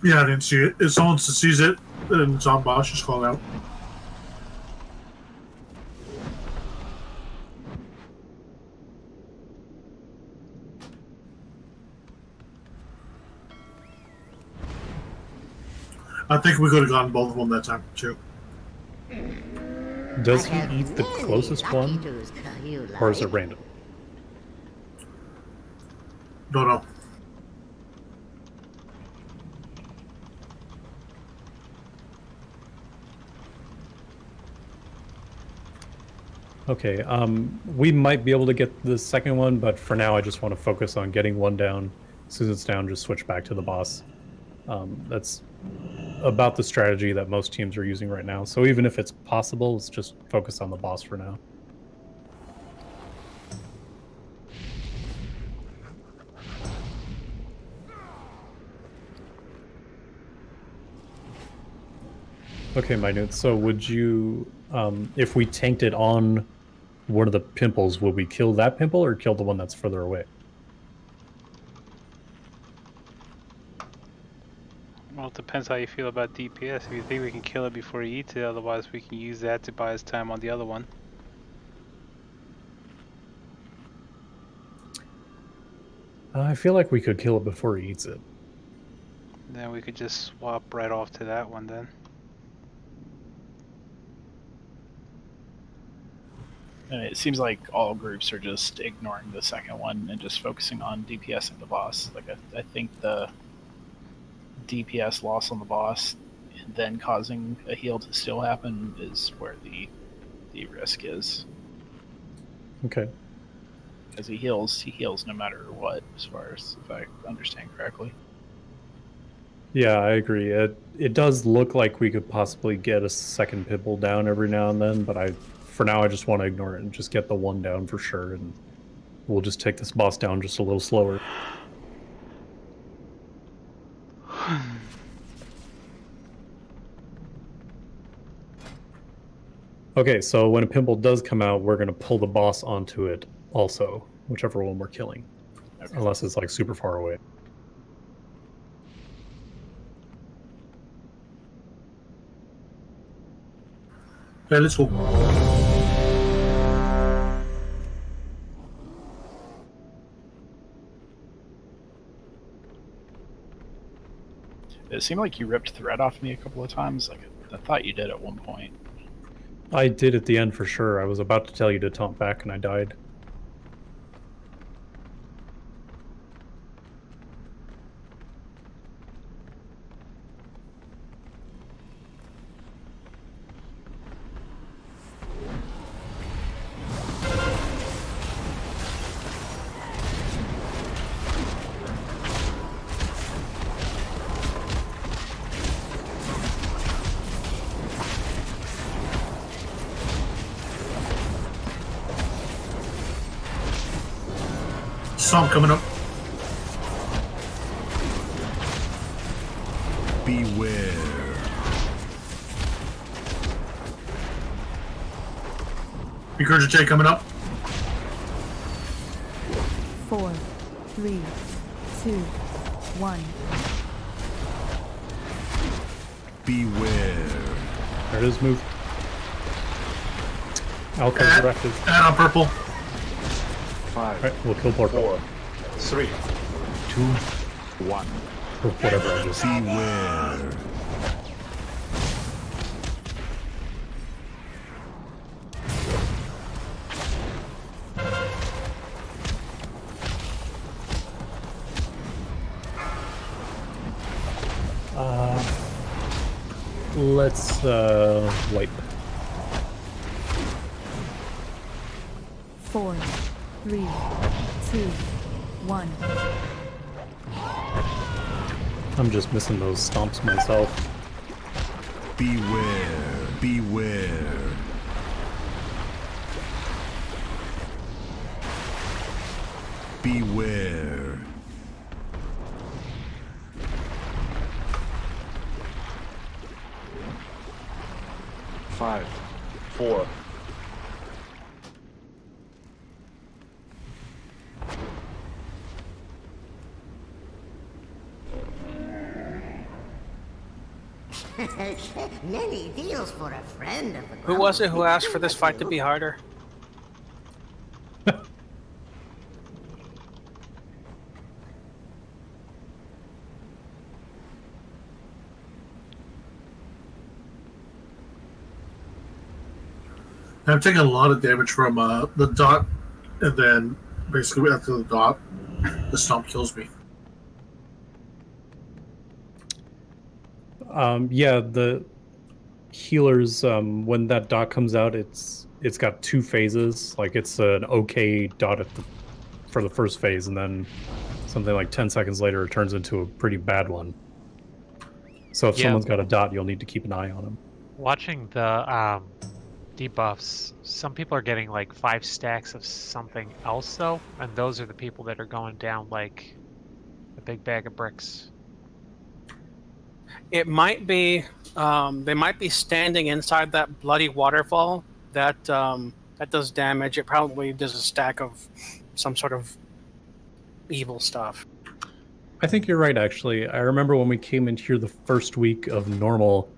Yeah, I didn't see it. If someone sees it, then it's on boss, just call out. I think we could have gotten both of them that time, too. Does he eat the closest one? Or is it random? Don't know. Okay, we might be able to get the second one, but for now I just want to focus on getting one down. As soon as it's down, just switch back to the boss. That's about the strategy that most teams are using right now. So even if it's possible, let's just focus on the boss for now. Okay, Minute, so would you, if we tanked it on one of the pimples, would we kill that pimple or kill the one that's further away? Well, it depends how you feel about DPS. If you think we can kill it before he eats it, otherwise we can use that to buy us time on the other one. I feel like we could kill it before he eats it. Then we could just swap right off to that one then. And it seems like all groups are just ignoring the second one and just focusing on DPSing the boss. Like I think the DPS loss on the boss and then causing a heal to still happen is where the risk is. Okay. Because he heals no matter what, as far as if I understand correctly. Yeah, I agree. It does look like we could possibly get a second pimple down every now and then, but for now I just want to ignore it and just get the one down for sure, and we'll just take this boss down just a little slower. Okay, so when a pimple does come out, we're going to pull the boss onto it also, whichever one we're killing. Okay. Unless it's like super far away. Yeah, let's go. It seemed like you ripped thread off me a couple of times. Like I thought you did at one point. I did at the end for sure. I was about to tell you to taunt back and I died. Stomp coming up. Beware. Regurgitate coming up. 4, 3, 2, 1. Beware. There it is, move. Alco's directive. Add on purple. 5, Alright, we'll kill purple. 4, 3, 2, 1. Or whatever I just said. Beware. Let's wipe. 4, 3, 2, 1. I'm just missing those stomps myself. Beware. Beware. Beware. Five, 4. Many deals for a friend of the Who was it who asked for this fight to be harder? I'm taking a lot of damage from the dot, and then basically after the dot, the stomp kills me. Yeah, healers, when that dot comes out, it's got 2 phases. Like it's an okay dot for the first phase, and then something like 10 seconds later it turns into a pretty bad one. So if someone's got a dot, you'll need to keep an eye on them. Watching the debuffs, some people are getting like 5 stacks of something else though, and those are the people that are going down like a big bag of bricks. It might be they might be standing inside that bloody waterfall that that does damage. It probably does a stack of some sort of evil stuff. I think you're right, actually. I remember when we came in here the first week of normal,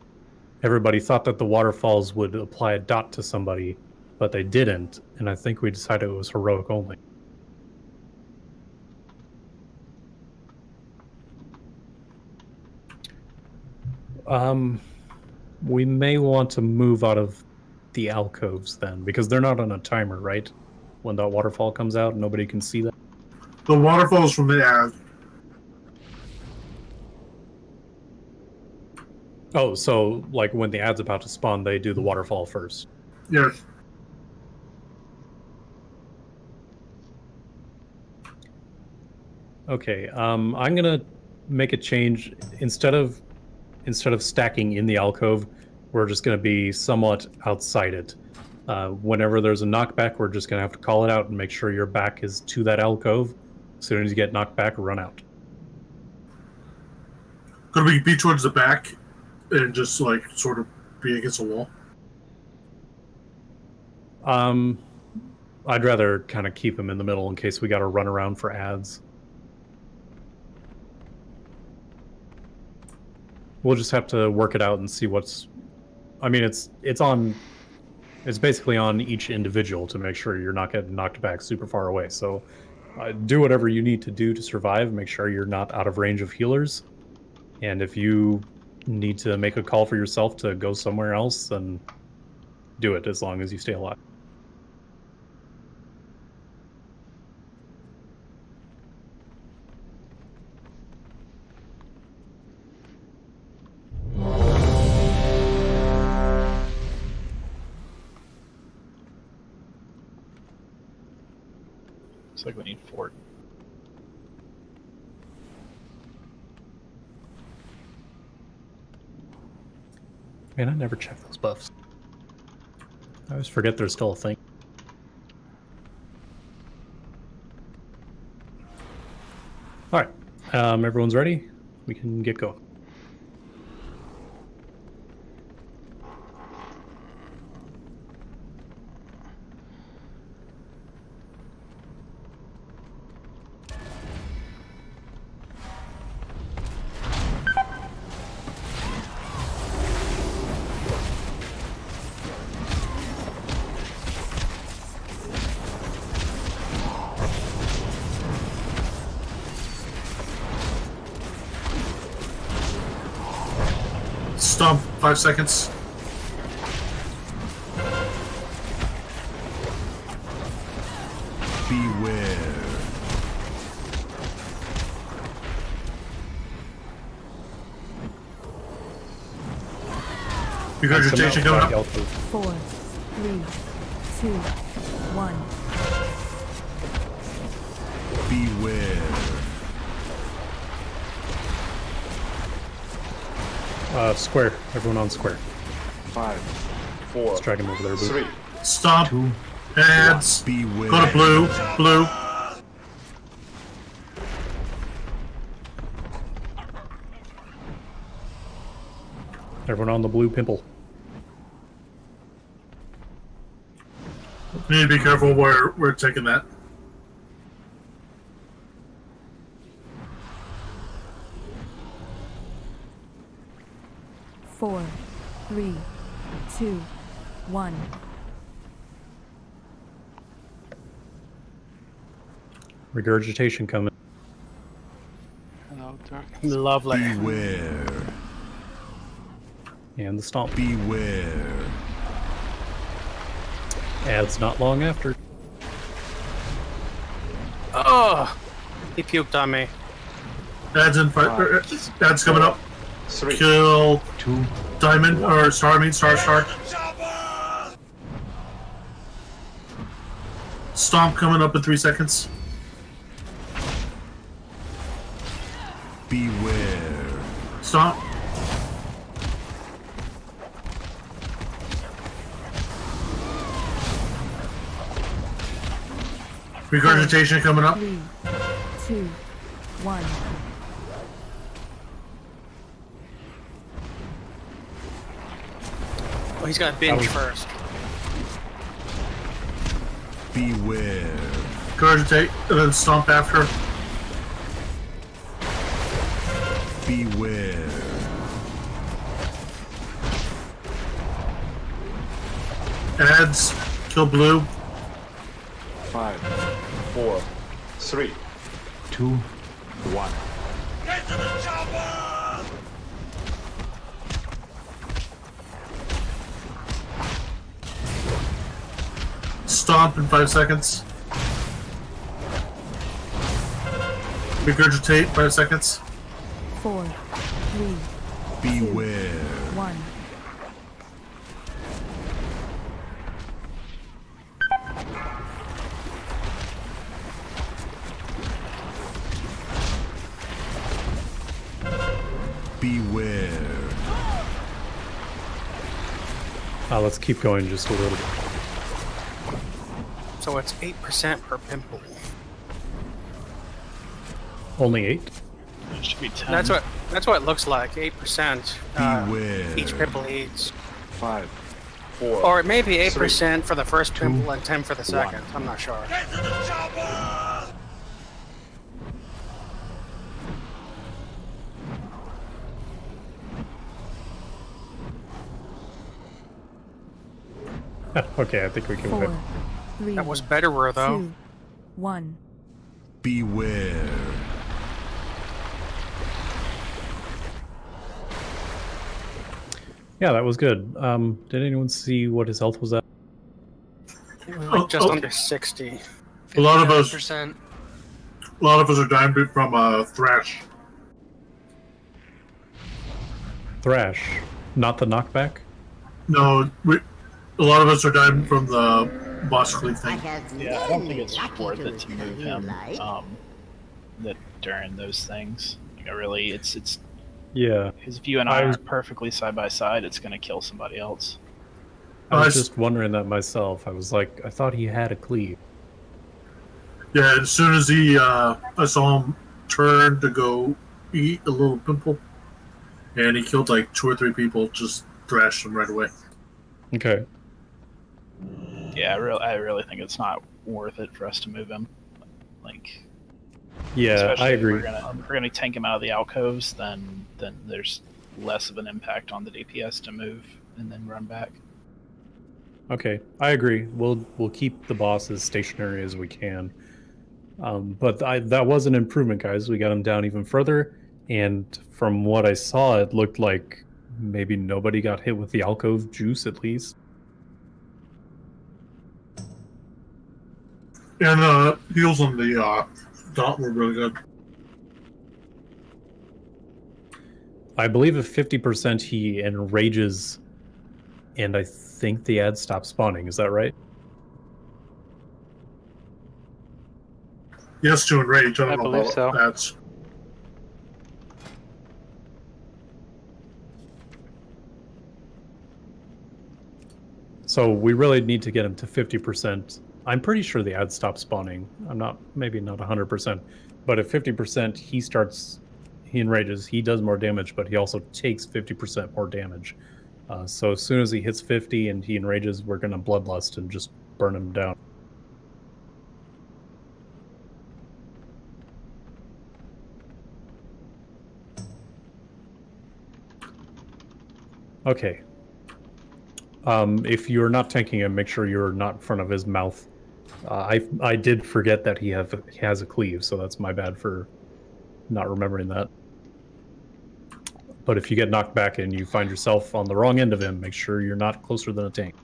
everybody thought that the waterfalls would apply a dot to somebody, but they didn't, and I think we decided it was heroic only. We may want to move out of the alcoves then, because they're not on a timer, right? When that waterfall comes out, nobody can see that. The waterfalls from the ad. Oh, so like when the ad's about to spawn, they do the waterfall first. Yes. Okay, I'm gonna make a change. Instead of stacking in the alcove, we're just gonna be somewhat outside it. Whenever there's a knockback, we're just gonna have to call it out and make sure your back is to that alcove. As soon as you get knocked back, run out. Could we be towards the back and just like sort of be against a wall? I'd rather kind of keep him in the middle in case we got to run around for ads. We'll just have to work it out and see what's. I mean, it's basically on each individual to make sure you're not getting knocked back super far away. So, do whatever you need to do to survive. Make sure you're not out of range of healers, and if you need to make a call for yourself to go somewhere else, then do it as long as you stay alive. Looks like we need 4. Man, I never check those buffs. I always forget there's still a thing. Alright, everyone's ready? We can get going. Stomp, 5 seconds. Beware. Regurgitation going up. 4, 3, 2, 1. Beware. Square. Everyone on square. 5, 4, Let's drag him over there, Boo. 3. Stomp. 2. Ads. Beware. Go to blue. Blue. Everyone on the blue pimple. We need to be careful where we're taking that. Four, 3, 2, 1. Regurgitation coming. Hello, lovely. Beware. And the stomp. Beware. Ads not long after. Oh, he puked on me. Ads in fight. Ads coming up. 3. Kill. 2. Diamond, or star, I mean star. Stomp coming up in 3 seconds. Beware. Stomp. Regurgitation coming up. 3, 2, 1. Well, he's got binge first. Beware. Regurgitate, and then stomp after. Beware. Adds. Kill blue. 5, 4, 3, 2, 1. Get to the chopper! Stomp in 5 seconds. Regurgitate 5 seconds. 4, 3, Beware. 1. Beware. Let's keep going just a little bit. So it's 8% per pimple. Only 8? It should be 10. That's what it looks like. 8%. Beware. Each pimple eats. 5, 4. Or it may be 8% for the first pimple and 10 for the second. I'm not sure. Get to the chopper! Okay, I think we can 4, whip. 3, That was betterer, though. 2, 1. Beware. Yeah, that was good. Did anyone see what his health was at? Just under 60. A lot of us. 59%. A lot of us are dying from Thrash. Thrash, not the knockback? No, a lot of us are dying from the boss cleave thing. Yeah, I don't think it's worth it to move him during those things. Like, it's Yeah. Because if you and I are perfectly side by side, it's going to kill somebody else. I was just wondering that myself. I was like, I thought he had a cleave. Yeah, as soon as I saw him turn to go eat a little pimple, and he killed like 2 or 3 people, just thrashed them right away. Okay. Yeah, I really think it's not worth it for us to move him. Like, yeah, especially I agree. If we're gonna tank him out of the alcoves, then there's less of an impact on the DPS to move and then run back. Okay, I agree. We'll keep the boss as stationary as we can. But that was an improvement, guys. We got him down even further, and from what I saw, it looked like maybe nobody got hit with the alcove juice at least. And heals on the dot were really good. I believe at 50% he enrages, and I think the ad stops spawning. Is that right? Yes, to enrage. I I don't know believe about so. ads. So we really need to get him to 50%. I'm pretty sure the ad stops spawning. Maybe not 100%, but at 50% he enrages, he does more damage, but he also takes 50% more damage. So as soon as he hits 50 and he enrages, we're gonna bloodlust and just burn him down. Okay. If you're not tanking him, make sure you're not in front of his mouth. I did forget that he has a cleave, so that's my bad for not remembering that. But if you get knocked back and you find yourself on the wrong end of him, make sure you're not closer than a tank.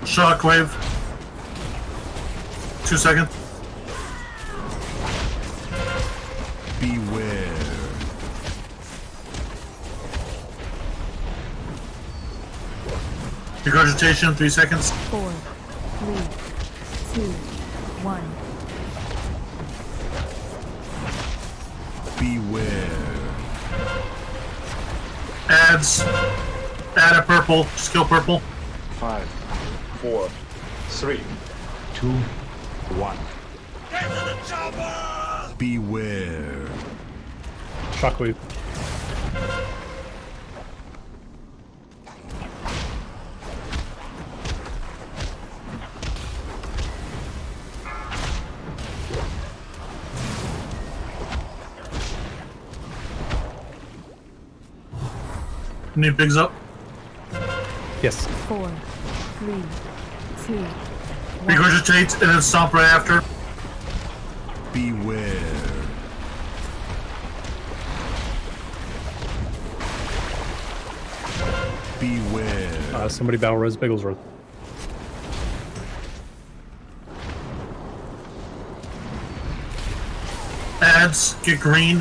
Shockwave. 2 seconds. Beware. Regurgitation, 3 seconds. 4, 3, 2, 1. Beware. Adds. Add a purple. Just kill purple. 5, 4, 3, 2, 1. Beware. Shockwave. Need bigs up. Yes. 4, 3, 2, 1. Regurgitate and then stomp right after. Beware. Beware. Somebody battle res Bigglesworth. Adds. Get green.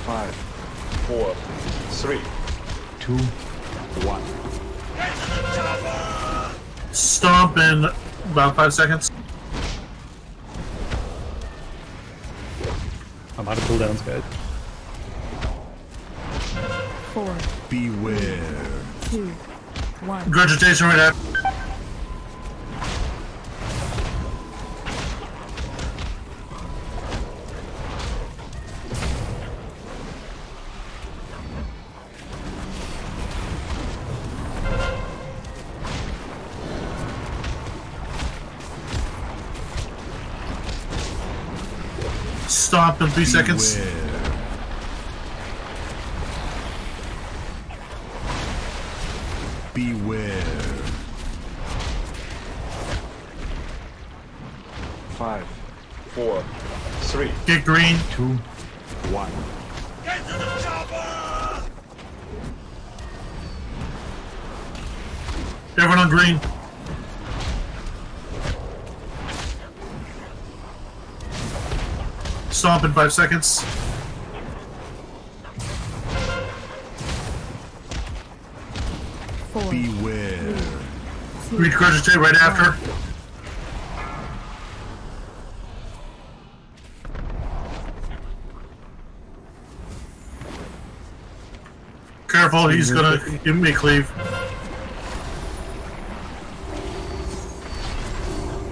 5, 4, 3, 2, 1. Stomp in about 5 seconds. I'm out of cooldowns, guys. 4, Beware. 2, 1. Regurgitation right after. Stomp in 3 seconds. Beware. 5, 4, 3, Get green. 2, 1. Everyone on green. Stomp in 5 seconds. Beware. Regurgitate right after. Careful, he's gonna give me a cleave.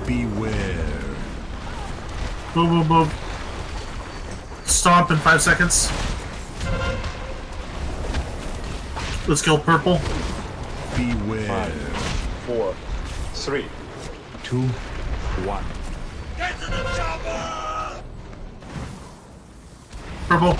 Beware. Boom, boom, boom. Stomp in 5 seconds. Let's kill purple. Beware. 5, 4, 3, 2, 1. Purple.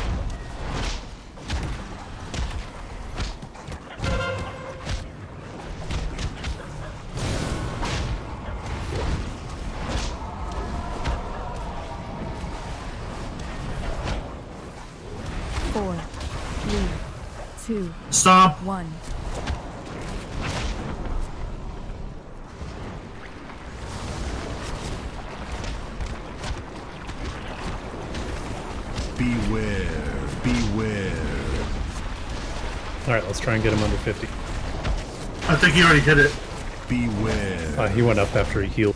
Four, 3, 2, Stomp. 1. Beware. Beware. Alright, let's try and get him under 50. I think he already hit it. Beware. He went up after he healed.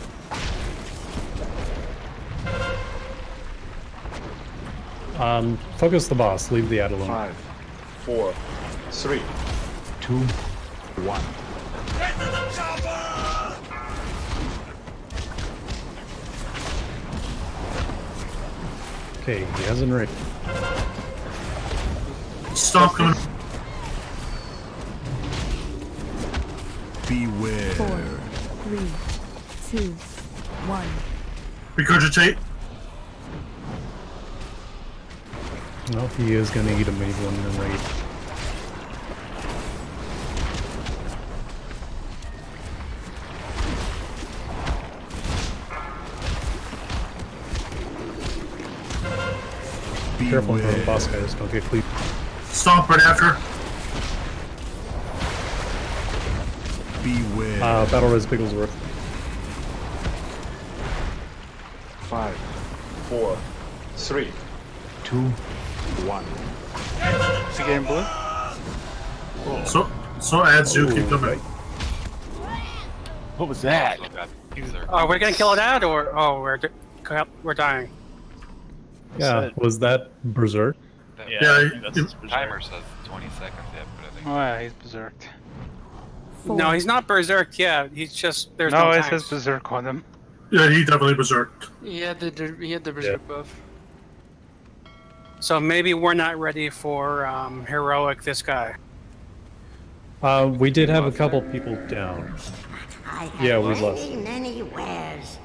Focus the boss, leave the ad alone. 5, 4, 3, 2, 1. Okay, he has an rig. Stomp coming. Beware. 4, 3, 2, 1. Regurgitate. Well, he is going to eat a medieval in the raid. Careful in front of the boss guys, don't get cleaved. Stomp right after. Beware. Battle Res Bigglesworth. 5, 4, 3, 2, 1. Is he getting blue? So ads do keep coming. What was that? Oh, we're gonna kill an ad, or we're dying. Yeah, was that Berserk? Yeah, timer says 20 seconds yet, but I think. Oh yeah, he's berserked. No, he's not berserked yet. He's just there's No, no it times. says berserk on him. Yeah, he definitely berserked. He had the berserk buff. So maybe we're not ready for heroic this guy. We did have a couple people down. Yeah, we lost. Many wares.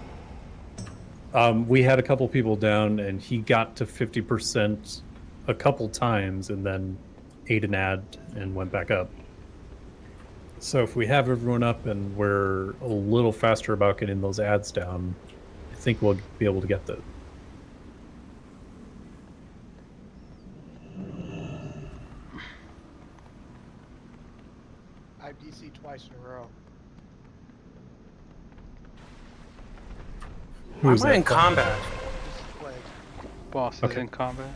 We had a couple people down, and he got to 50% a couple times, and then ate an ad and went back up. So if we have everyone up and we're a little faster about getting those ads down, I think we'll be able to get those. I've DC twice in a row. Why am I in combat? Boss is in combat.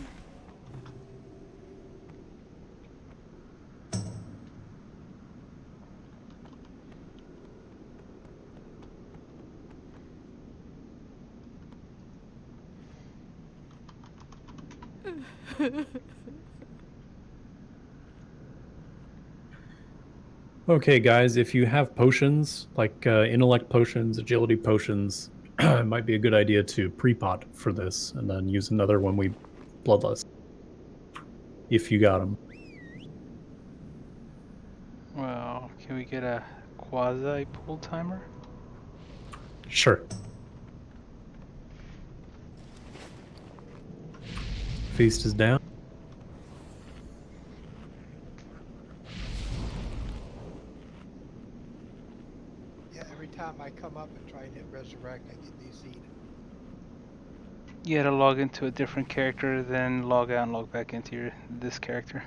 Okay, guys, if you have potions, like intellect potions, agility potions, it might be a good idea to pre-pot for this, and then use another when we bloodlust. If you got them. Well, can we get a quasi pull timer? Sure. Feast is down. Yeah, every time I come up and try and hit resurrect, I get DC'd. You had to log into a different character, then log out and log back into this character.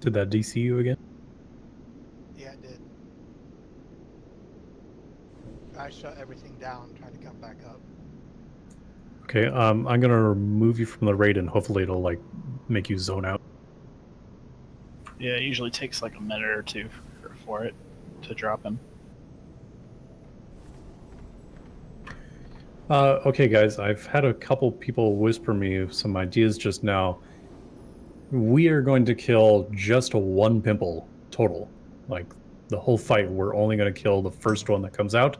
Did that DC you again? Yeah, it did. I shut everything down, trying to come back up. Okay, I'm gonna remove you from the raid, and hopefully it'll like make you zone out. Yeah, it usually takes like a minute or two for it to drop him. Okay, guys, I've had a couple people whisper me some ideas just now. We are going to kill just one pimple total. Like, the whole fight, we're only going to kill the first one that comes out,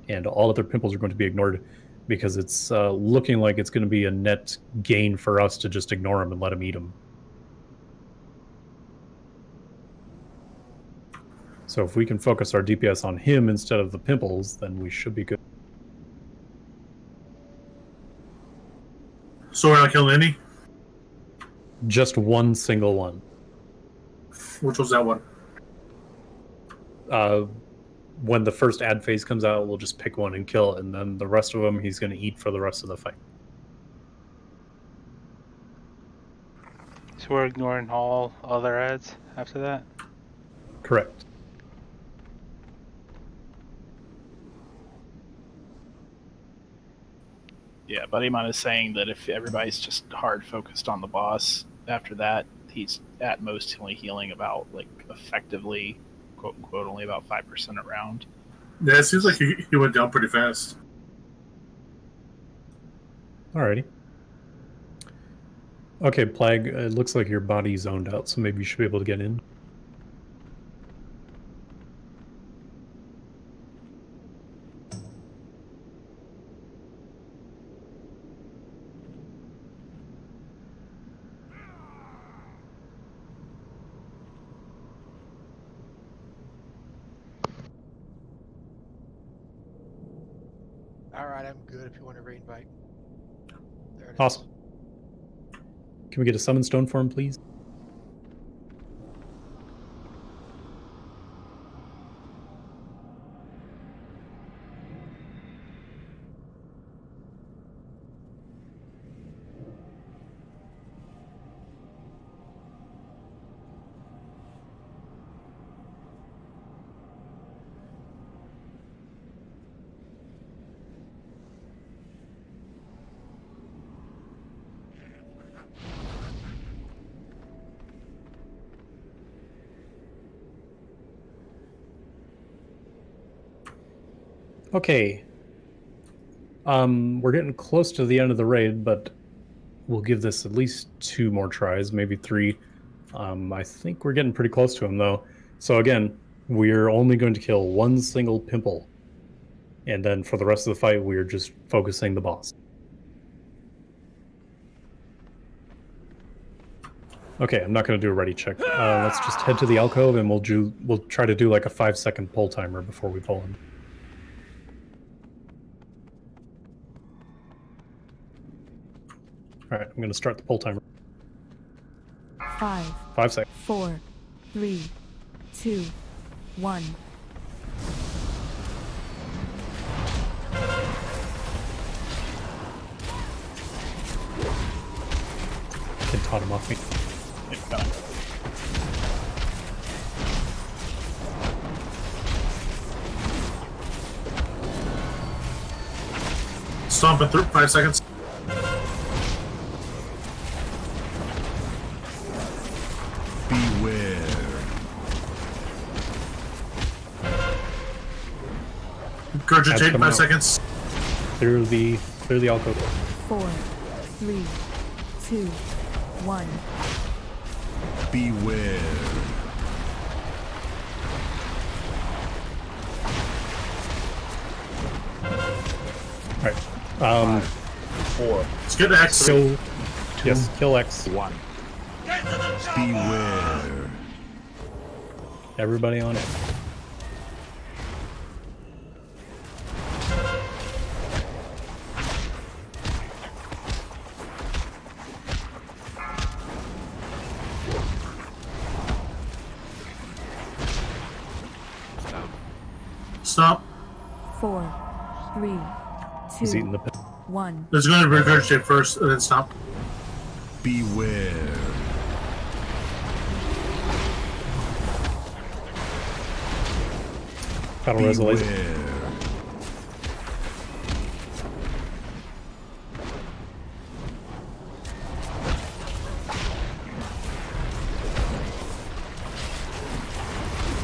and all other pimples are going to be ignored, because it's looking like it's going to be a net gain for us to just ignore him and let him eat him. So if we can focus our DPS on him instead of the pimples, then we should be good. So we're not killing any? Just one single one. Which was that one? When the first ad phase comes out, we'll just pick one and kill it, and then the rest of them he's going to eat for the rest of the fight. So we're ignoring all other ads after that? Correct. Yeah, Buddy Mon is saying that if everybody's just hard focused on the boss, after that, he's at most only healing about, like, effectively, quote unquote, only about 5% around. Yeah, it seems like he went down pretty fast. Alrighty. Okay, Plague, it looks like your body's zoned out, so maybe you should be able to get in. Alright, I'm good if you want to re-invite. There it is. Awesome. Can we get a summon stone for him, please? Okay. We're getting close to the end of the raid, but we'll give this at least 2 more tries, maybe 3. I think we're getting pretty close to him, though. So again, we're only going to kill 1 single pimple. And then for the rest of the fight, we're just focusing the boss. Okay, I'm not going to do a ready check. Let's just head to the alcove, and we'll try to do like a 5-second pull timer before we pull him. All right, I'm going to start the pull timer. 5 seconds. 4 3 2 1. Can taunt him off me. Stomp it through 5 seconds. Regurgitate 5 seconds. Clear the alcove. 4 3 2 1. Beware. Alright. 4. Let's get X. Kill. Yes, kill X. 1. Beware. Everybody on it. Stop. 4 3 He's 2 eating the pit. 1. Let's go to regurgitate first, and then stop. Beware. Battle resolution.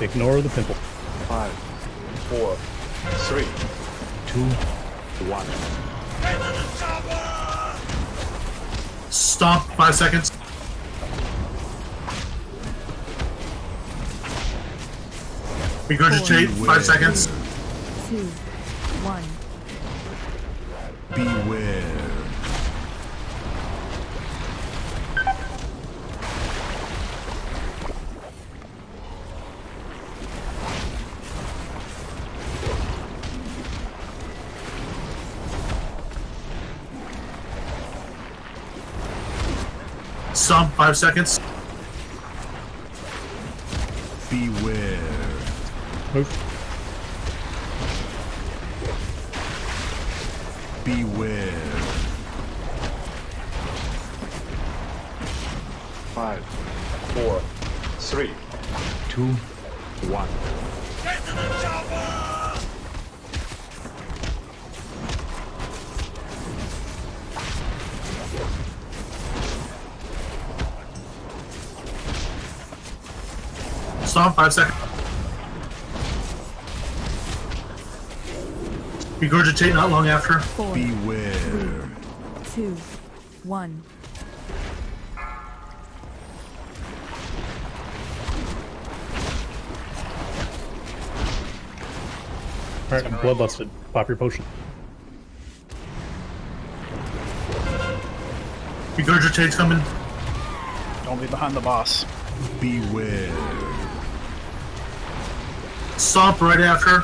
Ignore the pimple. 5 4 3 2 1. Stop 5 seconds. Regurgitate 5 seconds. 2 1. Beware. Stomp 5 seconds. Beware. Move. Beware. 5 4 3 2 1. Stomp, 5 seconds. Regurgitate not long after. 4, Beware. 3, 2, 1. Alright, blood busted. Pop your potion. Regurgitate's coming. Don't be behind the boss. Beware. Stomp right after.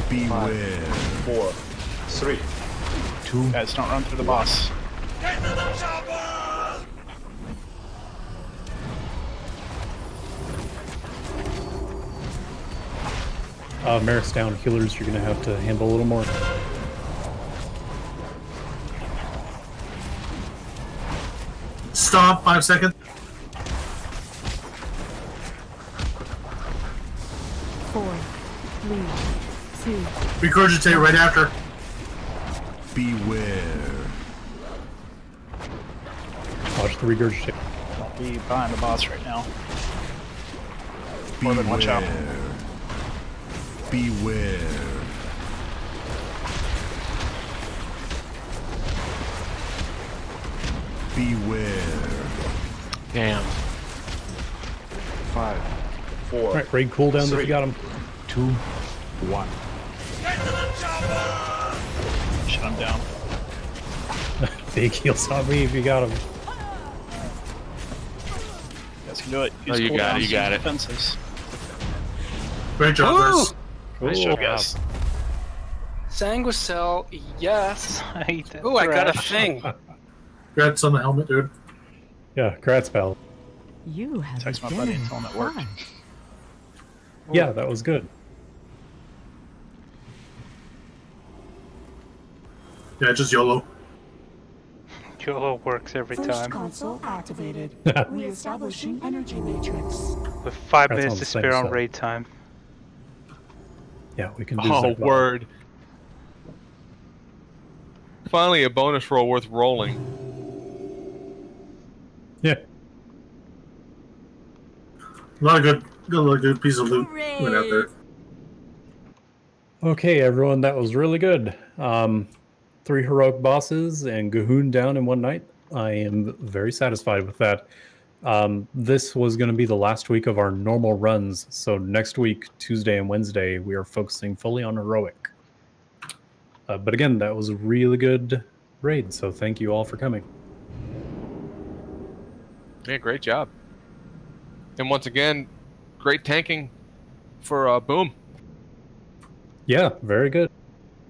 Beware. 4, 3, 2. Guys, don't run through the boss. Merrick's down. Healers, you're going to have to handle a little more. Stomp, 5 seconds. 4, 3, 2. Regurgitate right after. Beware. Watch the regurgitate. Don't be behind the boss right now. Morbid, watch out. Beware. Beware. Damn. 5, 4. Alright, raid cooldowns if you got him. 2, 1. Shut him down. Big heals on me if you got him. You guys can do it. Oh, you got it, you got it. Defenses. Great job, guys. Nice job, guys. Sanguicell, yes. Ooh, I got a thing. Congrats on the helmet, dude. Yeah, congrats, pal. You have Text my been buddy and tell him it worked. fun. Yeah, that was good. Yeah, just YOLO. YOLO works every First time. console activated. Reestablishing energy matrix. With 5 That's minutes on to the same spare on side. raid time. Yeah, we can do Oh, that. word. Finally, a bonus roll worth rolling. Yeah. A lot of good piece of loot went out there. Okay, everyone, that was really good. 3 heroic bosses and Gahoon down in one night. I am very satisfied with that. This was going to be the last week of our normal runs, so next week, Tuesday and Wednesday, we are focusing fully on heroic. But again, that was a really good raid, so thank you all for coming. Yeah, great job. And once again, great tanking for Boom. Yeah, very good.